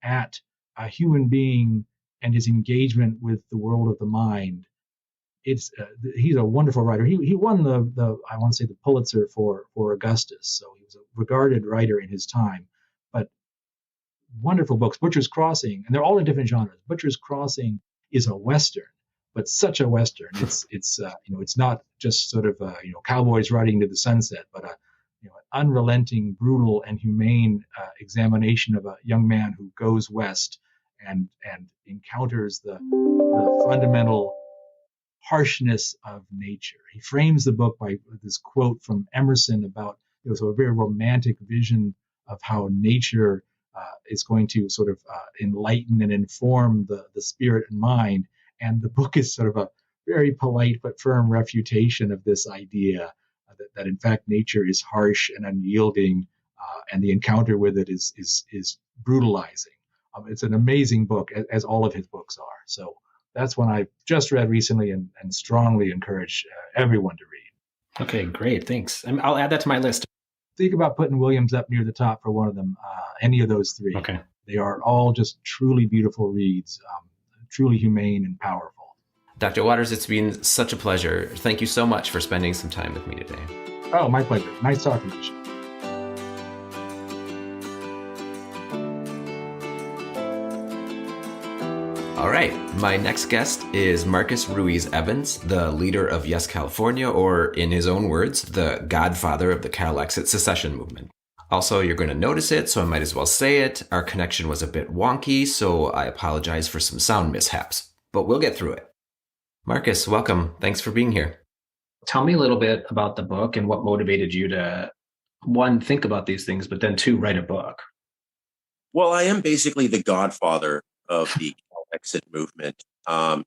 at a human being and his engagement with the world of the mind. He's a wonderful writer. He won the I want to say the Pulitzer for Augustus, so he was a regarded writer in his time. But wonderful books. Butcher's Crossing, and they're all in different genres. Butcher's Crossing is a Western, but such a Western. It's not just sort of cowboys riding into the sunset, but an unrelenting, brutal, and humane examination of a young man who goes west and encounters the fundamental harshness of nature. He frames the book by this quote from Emerson about a very romantic vision of how nature is going to sort of enlighten and inform the spirit and mind. And the book is sort of a very polite but firm refutation of this idea that in fact nature is harsh and unyielding, and the encounter with it is brutalizing. It's an amazing book, as all of his books are. So that's one I just read recently and strongly encourage everyone to read. Okay, great. Thanks. I'll add that to my list. Think about putting Williams up near the top for one of them, any of those three. Okay. They are all just truly beautiful reads, truly humane and powerful. Dr. Waters, it's been such a pleasure. Thank you so much for spending some time with me today. Oh, my pleasure. Nice talking to you. All right, my next guest is Marcus Ruiz Evans, the leader of Yes California, or in his own words, the godfather of the Calexit secession movement. Also, you're going to notice it, so I might as well say it. Our connection was a bit wonky, so I apologize for some sound mishaps, but we'll get through it. Marcus, welcome. Thanks for being here. Tell me a little bit about the book and what motivated you to, one, think about these things, but then two, write a book. Well, I am basically the godfather of the Calexit movement.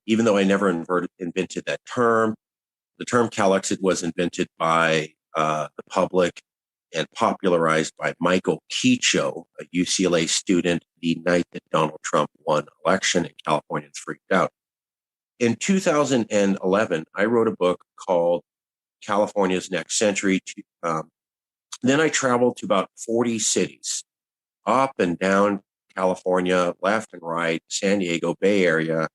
Even though I never invented that term, the term Calexit was invented by the public and popularized by Michael Kecho, a UCLA student, the night that Donald Trump won election and Californians freaked out. In 2011, I wrote a book called California's Next Century. Then I traveled to about 40 cities, up and down California, left and right, San Diego, Bay Area,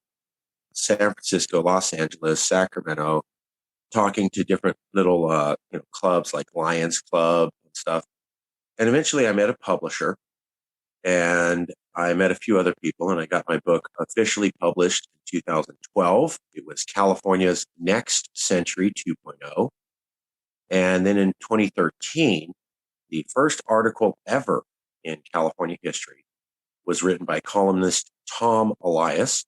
San Francisco, Los Angeles, Sacramento, talking to different little clubs like Lions Club and stuff. And eventually I met a publisher and I met a few other people and I got my book officially published in 2012. It was California's Next Century 2.0. And then in 2013, the first article ever in California history was written by columnist Tom Elias.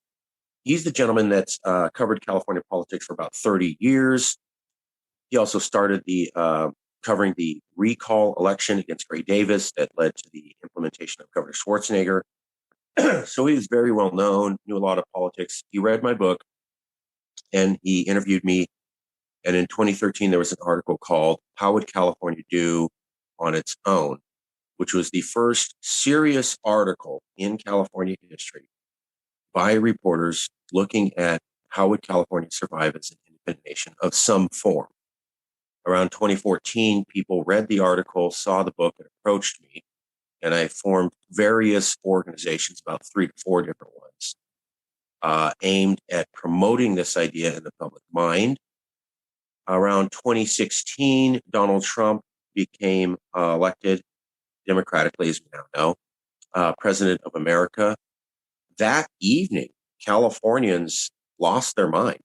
He's the gentleman that's covered California politics for about 30 years. He also started covering the recall election against Gray Davis that led to the implementation of Governor Schwarzenegger. So he was very well known, knew a lot of politics. He read my book and he interviewed me. And in 2013, there was an article called How Would California Do on Its Own, which was the first serious article in California history by reporters looking at how would California survive as an independent nation of some form. Around 2014, people read the article, saw the book, and approached me. and I formed various organizations, about 3 to 4 different ones, aimed at promoting this idea in the public mind. Around 2016, Donald Trump became elected democratically, as we now know, President of America. That evening, Californians lost their mind.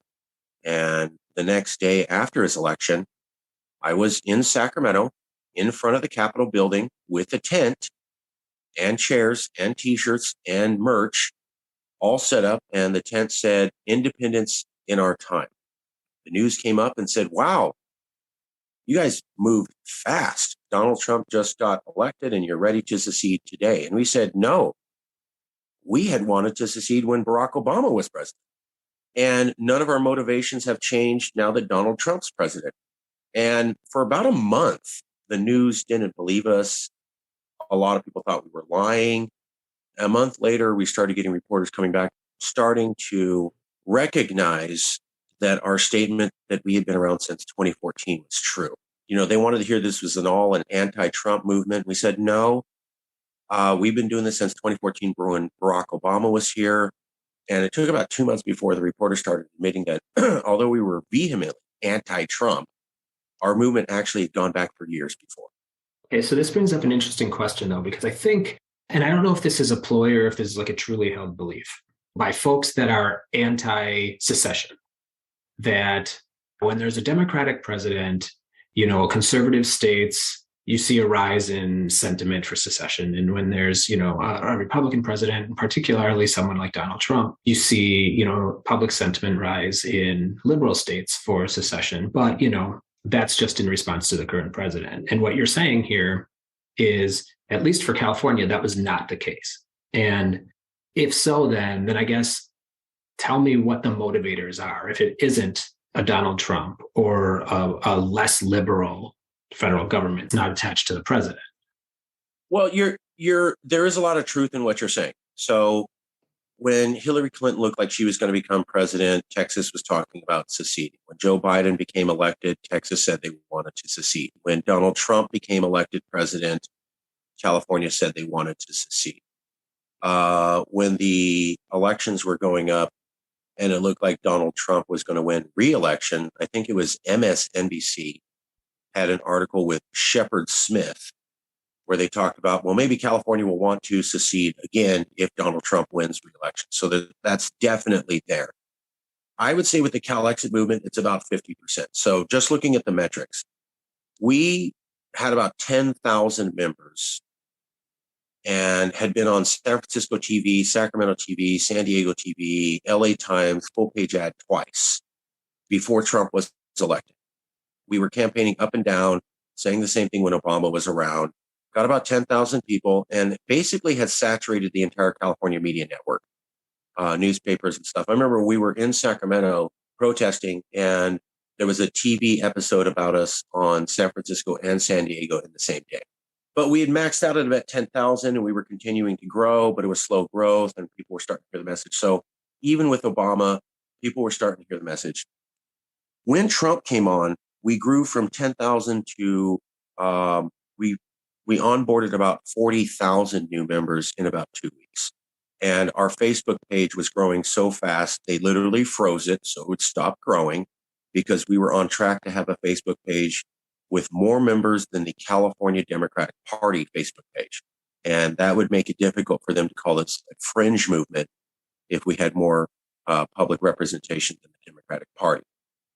And the next day after his election, I was in Sacramento in front of the Capitol building with a tent and chairs and T-shirts and merch all set up. And the tent said, "Independence in our time." The news came up and said, "Wow, you guys moved fast. Donald Trump just got elected and you're ready to secede today." And we said, "No, we had wanted to secede when Barack Obama was president. And none of our motivations have changed now that Donald Trump's president." And for about a month, the news didn't believe us. A lot of people thought we were lying. A month later, we started getting reporters coming back, starting to recognize that our statement that we had been around since 2014 was true. They wanted to hear this was an anti-Trump movement. We said, no, we've been doing this since 2014 when Barack Obama was here. And it took about 2 months before the reporters started admitting that although we were vehemently anti-Trump, our movement actually had gone back for years before. Okay, so this brings up an interesting question, though, because I think, and I don't know if this is a ploy or if this is like a truly held belief by folks that are anti-secession, that when there's a Democratic president, conservative states, you see a rise in sentiment for secession. And when there's, a Republican president, particularly someone like Donald Trump, you see, public sentiment rise in liberal states for secession. But, that's just in response to the current president. And what you're saying here is, at least for California, that was not the case. And if so, then I guess tell me what the motivators are. If it isn't a Donald Trump or a less liberal federal government not attached to the president. Well, there is a lot of truth in what you're saying. So when Hillary Clinton looked like she was going to become president, Texas was talking about seceding. When Joe Biden became elected, Texas said they wanted to secede. When Donald Trump became elected president, California said they wanted to secede. When the elections were going up and it looked like Donald Trump was going to win re-election, I think it was MSNBC had an article with Shepard Smith where they talked about, well, maybe California will want to secede again if Donald Trump wins re-election. So that's definitely there. I would say with the Calexit movement, it's about 50%. So just looking at the metrics, we had about 10,000 members and had been on San Francisco TV, Sacramento TV, San Diego TV, LA Times, full page ad twice before Trump was elected. We were campaigning up and down, saying the same thing when Obama was around. Got about 10,000 people and basically had saturated the entire California media network, newspapers and stuff. I remember we were in Sacramento protesting and there was a TV episode about us on San Francisco and San Diego in the same day. But we had maxed out at about 10,000 and we were continuing to grow, but it was slow growth and people were starting to hear the message. So even with Obama, people were starting to hear the message. When Trump came on, we grew from 10,000 to, we onboarded about 40,000 new members in about 2 weeks. And our Facebook page was growing so fast, they literally froze it so it would stop growing because we were on track to have a Facebook page with more members than the California Democratic Party Facebook page. And that would make it difficult for them to call us a fringe movement if we had more public representation than the Democratic Party.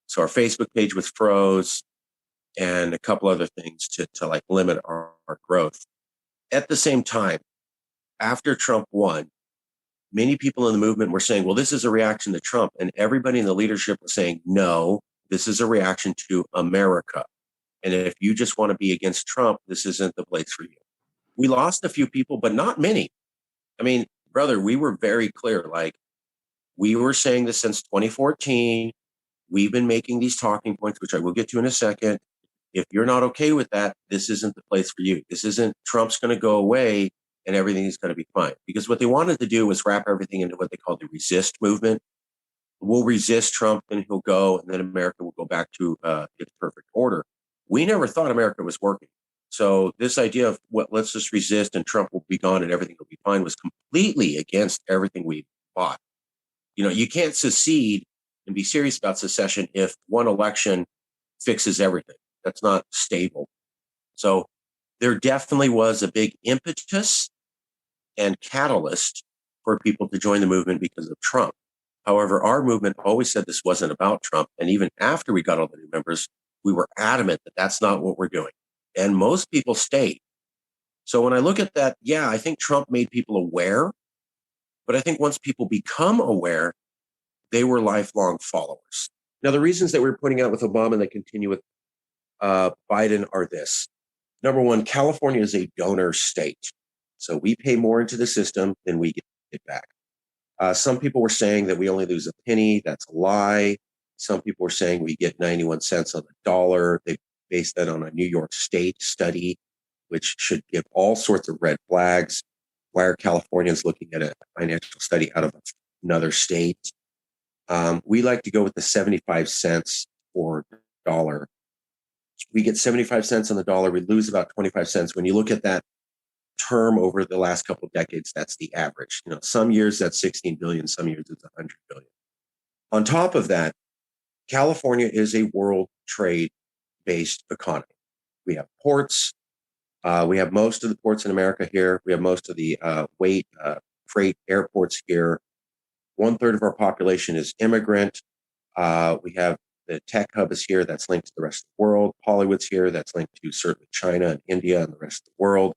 So our Facebook page was froze and a couple other things to like limit our growth. At the same time, after Trump won, many people in the movement were saying, well, this is a reaction to Trump. And everybody in the leadership was saying, no, this is a reaction to America. And if you just want to be against Trump, this isn't the place for you. We lost a few people, but not many. I mean, brother, we were very clear. Like, we were saying this since 2014. We've been making these talking points, which I will get to in a second. If you're not okay with that, this isn't the place for you. This isn't Trump's going to go away and everything is going to be fine. Because what they wanted to do was wrap everything into what they call the resist movement. We'll resist Trump and he'll go, and then America will go back to its perfect order. We never thought America was working. So this idea of let's just resist and Trump will be gone and everything will be fine was completely against everything we fought. You can't secede and be serious about secession if one election fixes everything. That's not stable. So there definitely was a big impetus and catalyst for people to join the movement because of Trump. However, our movement always said this wasn't about Trump. And even after we got all the new members, we were adamant that that's not what we're doing. And most people stayed. So when I look at that, yeah, I think Trump made people aware. But I think once people become aware, they were lifelong followers. Now, the reasons that we're putting out with Obama and they continue with Biden are this. Number one, California is a donor state. So we pay more into the system than we get back. Some people were saying that we only lose a penny. That's a lie. Some people were saying we get 91 cents on the dollar. They based that on a New York State study, which should give all sorts of red flags. Why are Californians looking at a financial study out of another state? We like to go with the 75 cents or dollar. We get 75 cents on the dollar. We lose about 25 cents. When you look at that term over the last couple of decades, that's the average. Some years that's 16 billion, some years it's 100 billion. On top of that, California is a world trade-based economy. We have ports. We have most of the ports in America here. We have most of the freight airports here. 1/3 of our population is immigrant. We have the tech hub is here that's linked to the rest of the world. Hollywood's here that's linked to certainly China and India and the rest of the world.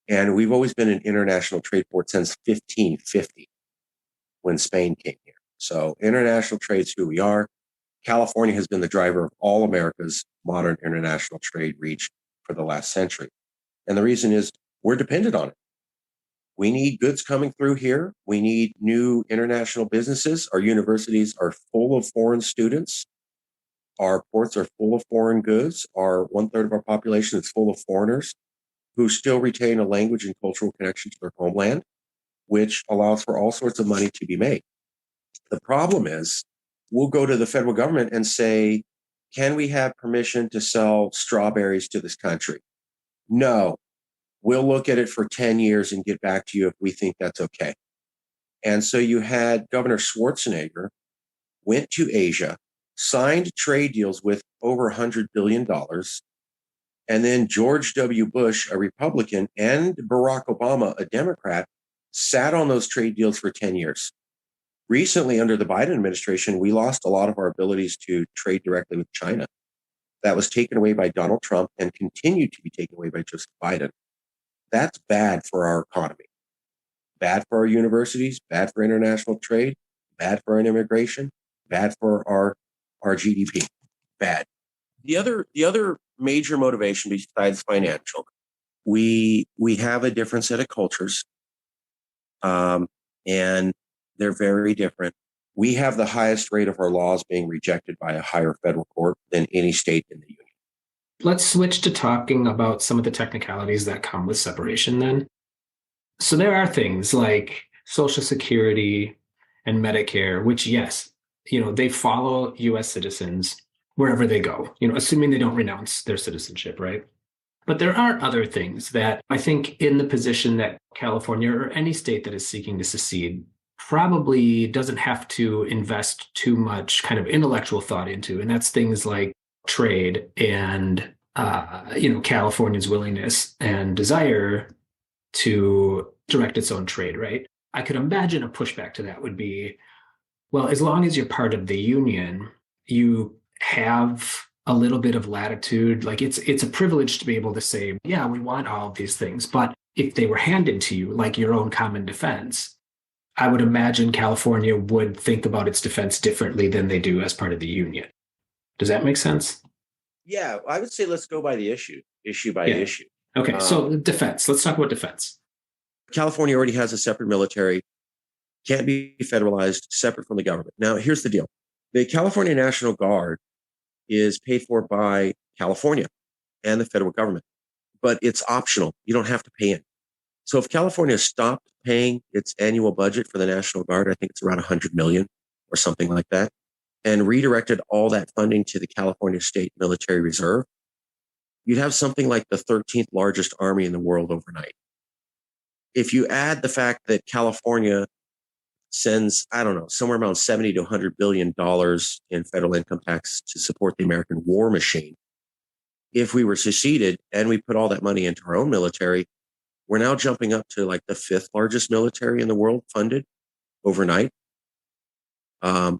And we've always been an international trade port since 1550 when Spain came here. So international trade's who we are. California has been the driver of all America's modern international trade reach for the last century. And the reason is we're dependent on it. We need goods coming through here. We need new international businesses. Our universities are full of foreign students. Our ports are full of foreign goods. 1/3 of our population is full of foreigners who still retain a language and cultural connection to their homeland, which allows for all sorts of money to be made. The problem is we'll go to the federal government and say, can we have permission to sell strawberries to this country? No. We'll look at it for 10 years and get back to you if we think that's okay. And so you had Governor Schwarzenegger went to Asia, signed trade deals with over $100 billion. And then George W. Bush, a Republican, and Barack Obama, a Democrat, sat on those trade deals for 10 years. Recently, under the Biden administration, we lost a lot of our abilities to trade directly with China. That was taken away by Donald Trump and continued to be taken away by Joseph Biden. That's bad for our economy, bad for our universities, bad for international trade, bad for our immigration, bad for our GDP, bad. The other major motivation besides financial, we have a different set of cultures, and they're very different. We have the highest rate of our laws being rejected by a higher federal court than any state in the union. Let's switch to talking about some of the technicalities that come with separation then. So there are things like Social Security and Medicare, which, yes, they follow U.S. citizens wherever they go, assuming they don't renounce their citizenship, right? But there are other things that I think in the position that California or any state that is seeking to secede probably doesn't have to invest too much kind of intellectual thought into. And that's things like trade and, California's willingness and desire to direct its own trade, right? I could imagine a pushback to that would be, well, as long as you're part of the union, you have a little bit of latitude. Like it's a privilege to be able to say, yeah, we want all of these things. But if they were handed to you, like your own common defense, I would imagine California would think about its defense differently than they do as part of the union. Does that make sense? Yeah, I would say let's go by the issue by issue. Okay, so defense. Let's talk about defense. California already has a separate military, can't be federalized, separate from the government. Now, here's the deal. The California National Guard is paid for by California and the federal government, but it's optional. You don't have to pay in. So if California stopped paying its annual budget for the National Guard, I think it's around $100 million or something like that, and redirected all that funding to the California State Military Reserve, you'd have something like the 13th largest army in the world overnight. If you add the fact that California sends, I don't know, somewhere around 70 to $100 billion in federal income tax to support the American war machine, if we were seceded and we put all that money into our own military, we're now jumping up to like the 5th largest military in the world funded overnight,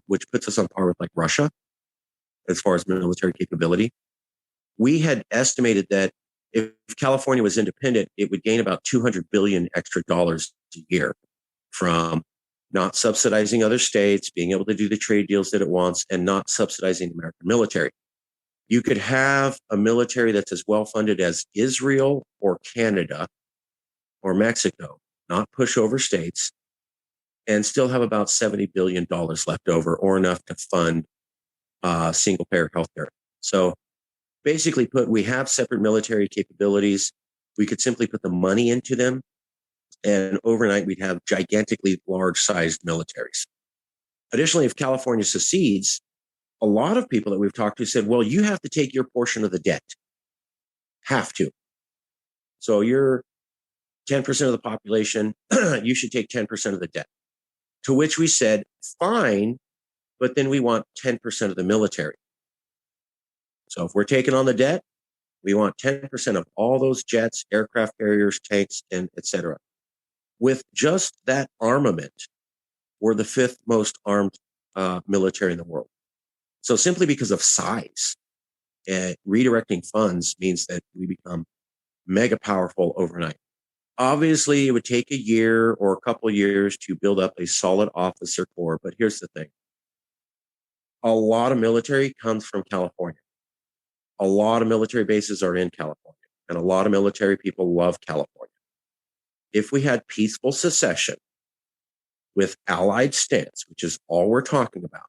which puts us on par with like Russia as far as military capability. We had estimated that if California was independent, it would gain about $200 billion extra dollars a year from not subsidizing other states, being able to do the trade deals that it wants, and not subsidizing the American military. You could have a military that's as well funded as Israel or Canada or Mexico, not pushover states, and still have about $70 billion left over, or enough to fund single payer healthcare. So basically put, we have separate military capabilities. We could simply put the money into them, and overnight we'd have gigantically large-sized militaries. Additionally, if California secedes, a lot of people that we've talked to said, well, you have to take your portion of the debt. Have to. So you're 10% of the population, you should take 10% of the debt. To which we said, fine, but then we want 10% of the military. So if we're taking on the debt, we want 10% of all those jets, aircraft carriers, tanks, and et cetera. With just that armament, we're the 5th most armed military in the world. So simply because of size, redirecting funds means that we become mega powerful overnight. Obviously, it would take a year or a couple of years to build up a solid officer corps. But here's the thing. A lot of military comes from California. A lot of military bases are in California, and a lot of military people love California. If we had peaceful secession with allied stance, which is all we're talking about,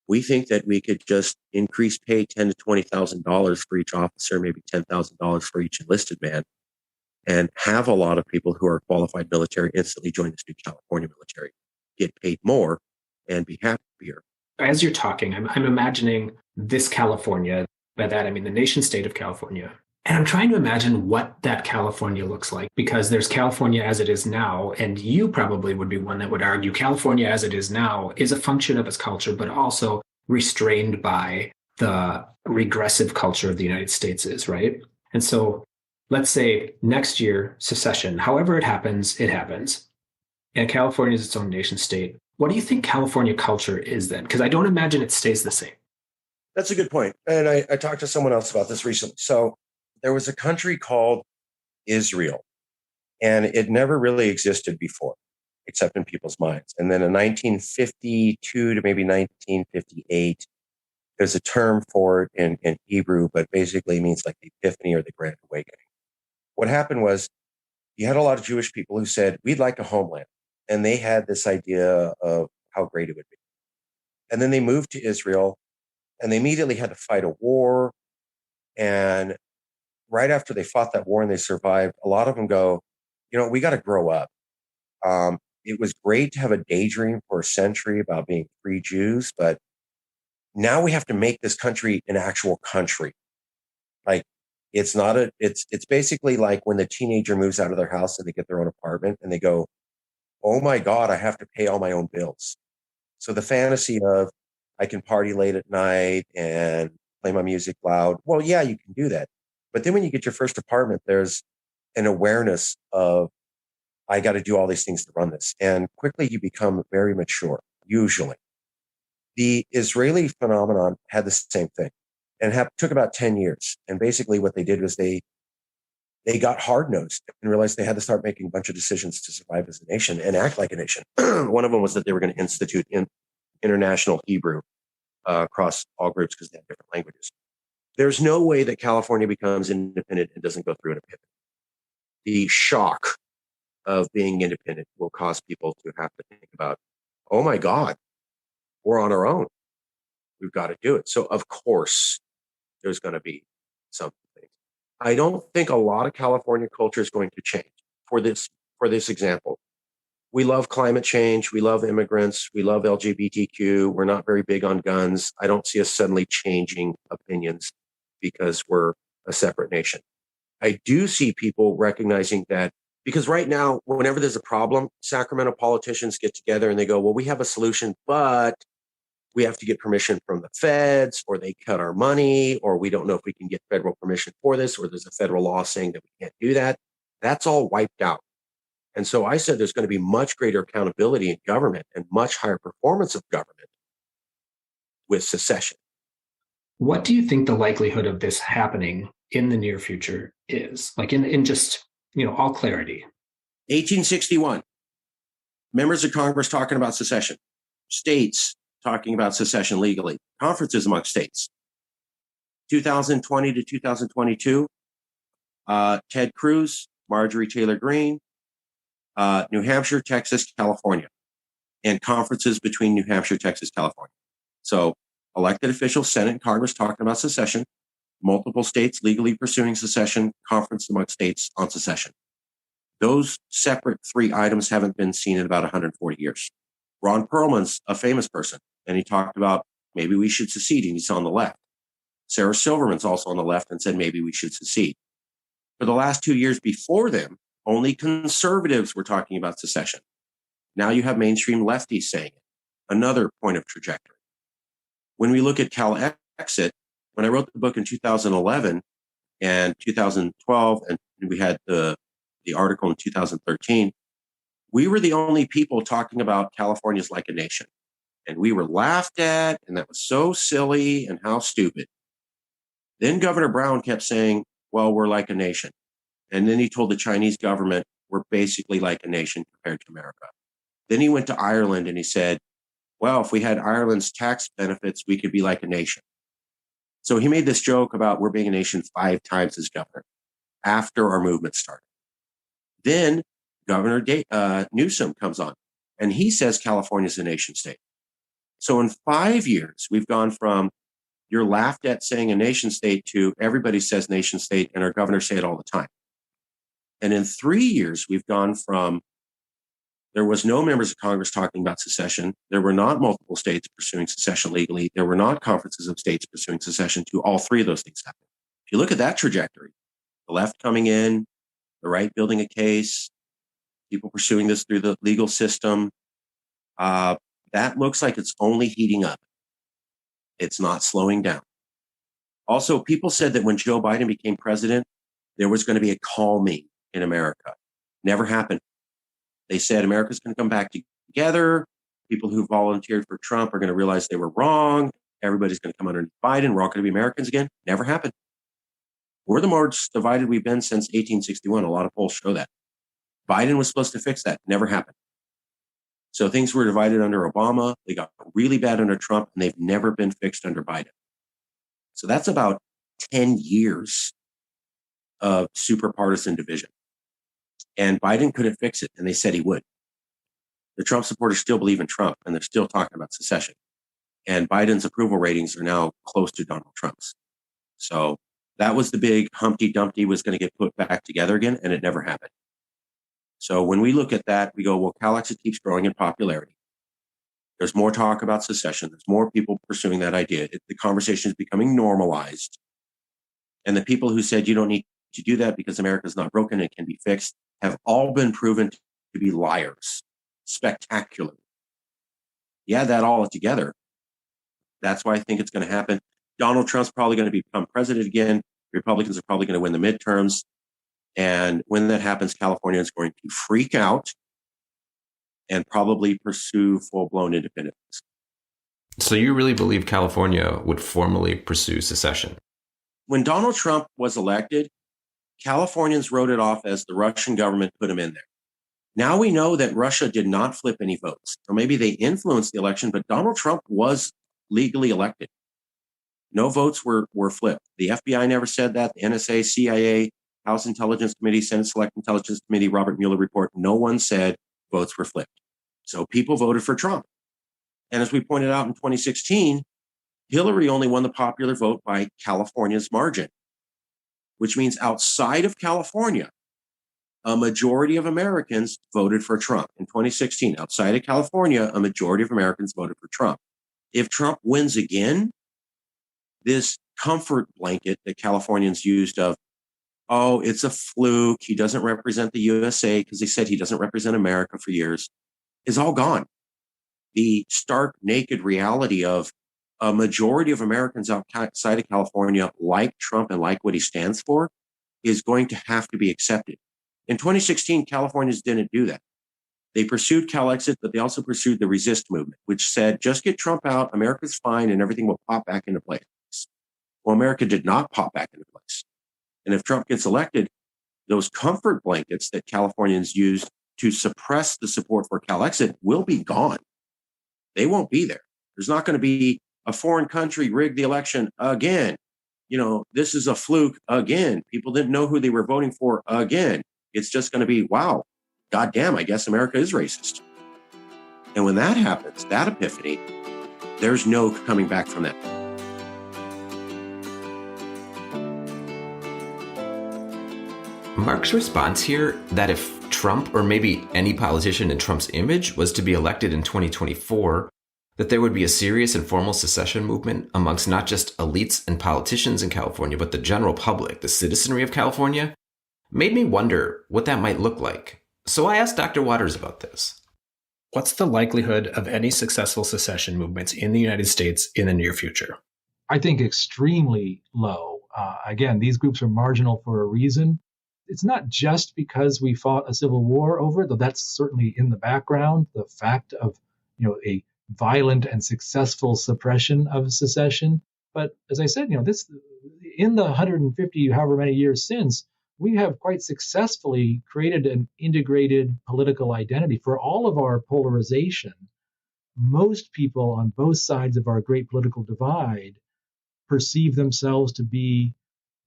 we think that we could just increase pay $10,000 to $20,000 for each officer, maybe $10,000 for each enlisted man, and have a lot of people who are qualified military instantly join this new California military, get paid more, and be happier. As you're talking, I'm imagining this California. By that, I mean the nation state of California. And I'm trying to imagine what that California looks like, because there's California as it is now, and you probably would be one that would argue California as it is now is a function of its culture, but also restrained by the regressive culture of the United States is, right? And so let's say next year, secession, however it happens, and California is its own nation state. What do you think California culture is then? Because I don't imagine it stays the same. That's a good point. And I talked to someone else about this recently. So there was a country called Israel, and it never really existed before, except in people's minds. And then in 1952 to maybe 1958, there's a term for it in Hebrew, but basically means like the Epiphany or the Grand Awakening. What happened was you had a lot of Jewish people who said, we'd like a homeland. And they had this idea of how great it would be. And then they moved to Israel, and they immediately had to fight a war. And right after they fought that war and they survived, a lot of them go, we got to grow up. It was great to have a daydream for a century about being free Jews, but now we have to make this country an actual country. Like, it's basically like when the teenager moves out of their house and they get their own apartment and they go, oh my God, I have to pay all my own bills. So the fantasy of, I can party late at night and play my music loud. Well, yeah, you can do that. But then when you get your first apartment, there's an awareness of, I got to do all these things to run this. And quickly you become very mature, usually. The Israeli phenomenon had the same thing and took about 10 years. And basically what they did was they got hard-nosed and realized they had to start making a bunch of decisions to survive as a nation and act like a nation. One of them was that they were going to institute international Hebrew across all groups because they have different languages. There's no way that California becomes independent and doesn't go through an epiphany. The shock of being independent will cause people to have to think about, oh my God, we're on our own. We've got to do it. So of course, there's going to be something. I don't think a lot of California culture is going to change for this example. We love climate change. We love immigrants. We love LGBTQ. We're not very big on guns. I don't see us suddenly changing opinions because we're a separate nation. I do see people recognizing that, because right now, whenever there's a problem, Sacramento politicians get together and they go, well, we have a solution, but we have to get permission from the feds, or they cut our money, or we don't know if we can get federal permission for this, or there's a federal law saying that we can't do that. That's all wiped out. And so I said there's going to be much greater accountability in government and much higher performance of government with secession. What do you think the likelihood of this happening in the near future is? Like in just, all clarity. 1861, members of Congress talking about secession, states talking about secession legally, conferences among states. 2020 to 2022, Ted Cruz, Marjorie Taylor Greene, New Hampshire, Texas, California, and conferences between New Hampshire, Texas, California. So elected officials, Senate and Congress talking about secession, multiple states legally pursuing secession, conference among states on secession. Those separate three items haven't been seen in about 140 years. Ron Perlman's a famous person, and he talked about maybe we should secede, and he's on the left. Sarah Silverman's also on the left and said maybe we should secede. For the last 2 years before them, only conservatives were talking about secession. Now you have mainstream lefties saying it. Another point of trajectory. When we look at Calexit, when I wrote the book in 2011 and 2012, and we had the article in 2013, we were the only people talking about California's like a nation. And we were laughed at, and that was so silly and how stupid. Then Governor Brown kept saying, well, we're like a nation. And then he told the Chinese government, we're basically like a nation compared to America. Then he went to Ireland and he said, well, if we had Ireland's tax benefits, we could be like a nation. So he made this joke about we're being a nation 5 times as governor after our movement started. Then Governor Newsom comes on and he says California's a nation state. So in 5 years, we've gone from you're laughed at saying a nation state to everybody says nation state and our governors say it all the time. And in 3 years, we've gone from there was no members of Congress talking about secession. There were not multiple states pursuing secession legally. There were not conferences of states pursuing secession to all 3 of those things happening. If you look at that trajectory, the left coming in, the right building a case, people pursuing this through the legal system, that looks like it's only heating up. It's not slowing down. Also, people said that when Joe Biden became president, there was going to be a calming in America. Never happened. They said America's going to come back together. People who volunteered for Trump are going to realize they were wrong. Everybody's going to come underneath Biden. We're all going to be Americans again. Never happened. We're the most divided we've been since 1861. A lot of polls show that. Biden was supposed to fix that. Never happened. So things were divided under Obama. They got really bad under Trump, and they've never been fixed under Biden. So that's about 10 years of super partisan division. And Biden couldn't fix it, and they said he would. The Trump supporters still believe in Trump, and they're still talking about secession. And Biden's approval ratings are now close to Donald Trump's. So that was the big Humpty Dumpty was going to get put back together again, and it never happened. So when we look at that, we go, well, Calexit keeps growing in popularity. There's more talk about secession. There's more people pursuing that idea. The conversation is becoming normalized. And the people who said you don't need to do that because America's not broken, it can be fixed, have all been proven to be liars, spectacularly. You add that all together, that's why I think it's going to happen. Donald Trump's probably going to become president again. Republicans are probably going to win the midterms. And when that happens, California is going to freak out and probably pursue full-blown independence. So you really believe California would formally pursue secession? When Donald Trump was elected, Californians wrote it off as the Russian government put him in there. Now we know that Russia did not flip any votes. Or maybe they influenced the election, but Donald Trump was legally elected. No votes were flipped. The FBI never said that. The NSA, CIA, House Intelligence Committee, Senate Select Intelligence Committee, Robert Mueller report, no one said votes were flipped. So people voted for Trump. And as we pointed out in 2016, Hillary only won the popular vote by California's margin, which means outside of California, a majority of Americans voted for Trump. In 2016, outside of California, a majority of Americans voted for Trump. If Trump wins again, this comfort blanket that Californians used of, oh, it's a fluke, he doesn't represent the USA, because they said he doesn't represent America for years, is all gone. The stark, naked reality of a majority of Americans outside of California like Trump and like what he stands for is going to have to be accepted. In 2016, Californians didn't do that. They pursued Calexit, but they also pursued the resist movement, which said, just get Trump out, America's fine, and everything will pop back into place. Well, America did not pop back into place. And if Trump gets elected, those comfort blankets that Californians used to suppress the support for Calexit will be gone. They won't be there. There's not going to be a foreign country rigged the election again. This is a fluke again. People didn't know who they were voting for again. It's just going to be, wow, goddamn, I guess America is racist. And when that happens, that epiphany, there's no coming back from that. Mark's response here, that if Trump, or maybe any politician in Trump's image, was to be elected in 2024, that there would be a serious and formal secession movement amongst not just elites and politicians in California, but the general public, the citizenry of California, made me wonder what that might look like. So I asked Dr. Waters about this. What's the likelihood of any successful secession movements in the United States in the near future? I think extremely low. Again, these groups are marginal for a reason. It's not just because we fought a civil war over it, though that's certainly in the background. The fact of, a violent and successful suppression of secession. But as I said, this in the 150, however many years since, we have quite successfully created an integrated political identity for all of our polarization. Most people on both sides of our great political divide perceive themselves to be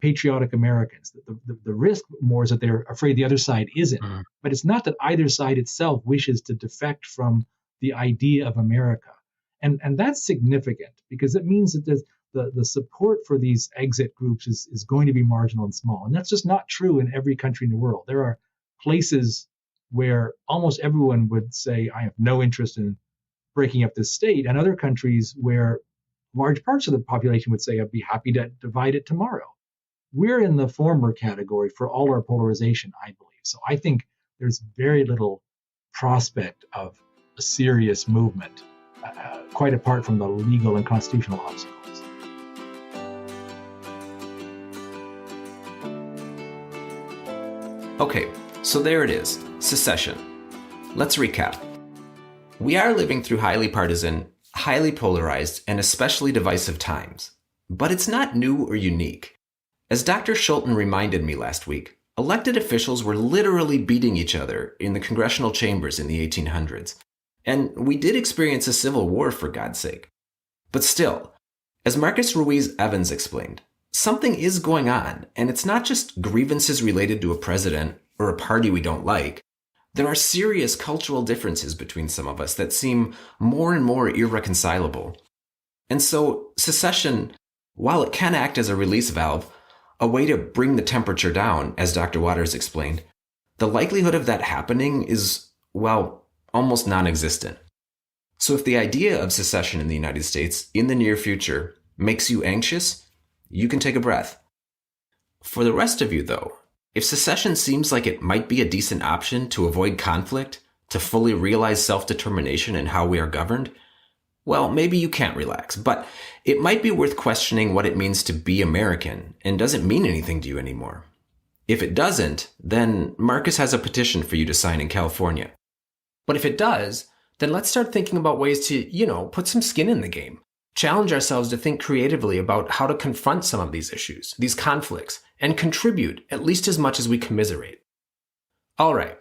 patriotic Americans. The risk more is that they're afraid the other side isn't. But it's not that either side itself wishes to defect from the idea of America. And that's significant because it means that the support for these exit groups is going to be marginal and small. And that's just not true in every country in the world. There are places where almost everyone would say, I have no interest in breaking up this state, and other countries where large parts of the population would say, I'd be happy to divide it tomorrow. We're in the former category for all our polarization, I believe. So I think there's very little prospect of a serious movement, quite apart from the legal and constitutional obstacles. Okay, so there it is, secession. Let's recap. We are living through highly partisan, highly polarized, and especially divisive times. But it's not new or unique. As Dr. Schulten reminded me last week, elected officials were literally beating each other in the congressional chambers in the 1800s. And we did experience a civil war, for God's sake. But still, as Marcus Ruiz Evans explained, something is going on, and it's not just grievances related to a president or a party we don't like. There are serious cultural differences between some of us that seem more and more irreconcilable. And so, secession, while it can act as a release valve, a way to bring the temperature down, as Dr. Waters explained, the likelihood of that happening is, well, almost non-existent. So if the idea of secession in the United States in the near future makes you anxious, you can take a breath. For the rest of you, though, if secession seems like it might be a decent option to avoid conflict, to fully realize self-determination in how we are governed, well, maybe you can't relax, but it might be worth questioning what it means to be American and does it mean anything to you anymore. If it doesn't, then Marcus has a petition for you to sign in California. But if it does, then let's start thinking about ways to, put some skin in the game. Challenge ourselves to think creatively about how to confront some of these issues, these conflicts, and contribute at least as much as we commiserate. All right.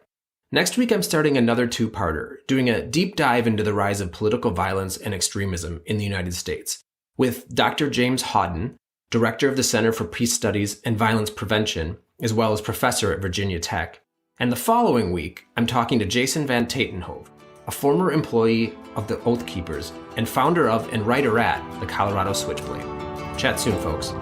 Next week, I'm starting another two-parter, doing a deep dive into the rise of political violence and extremism in the United States, with Dr. James Hawden, director of the Center for Peace Studies and Violence Prevention, as well as professor at Virginia Tech. And the following week, I'm talking to Jason Van Tatenhove, a former employee of the Oath Keepers and founder of and writer at the Colorado Switchblade. Chat soon, folks.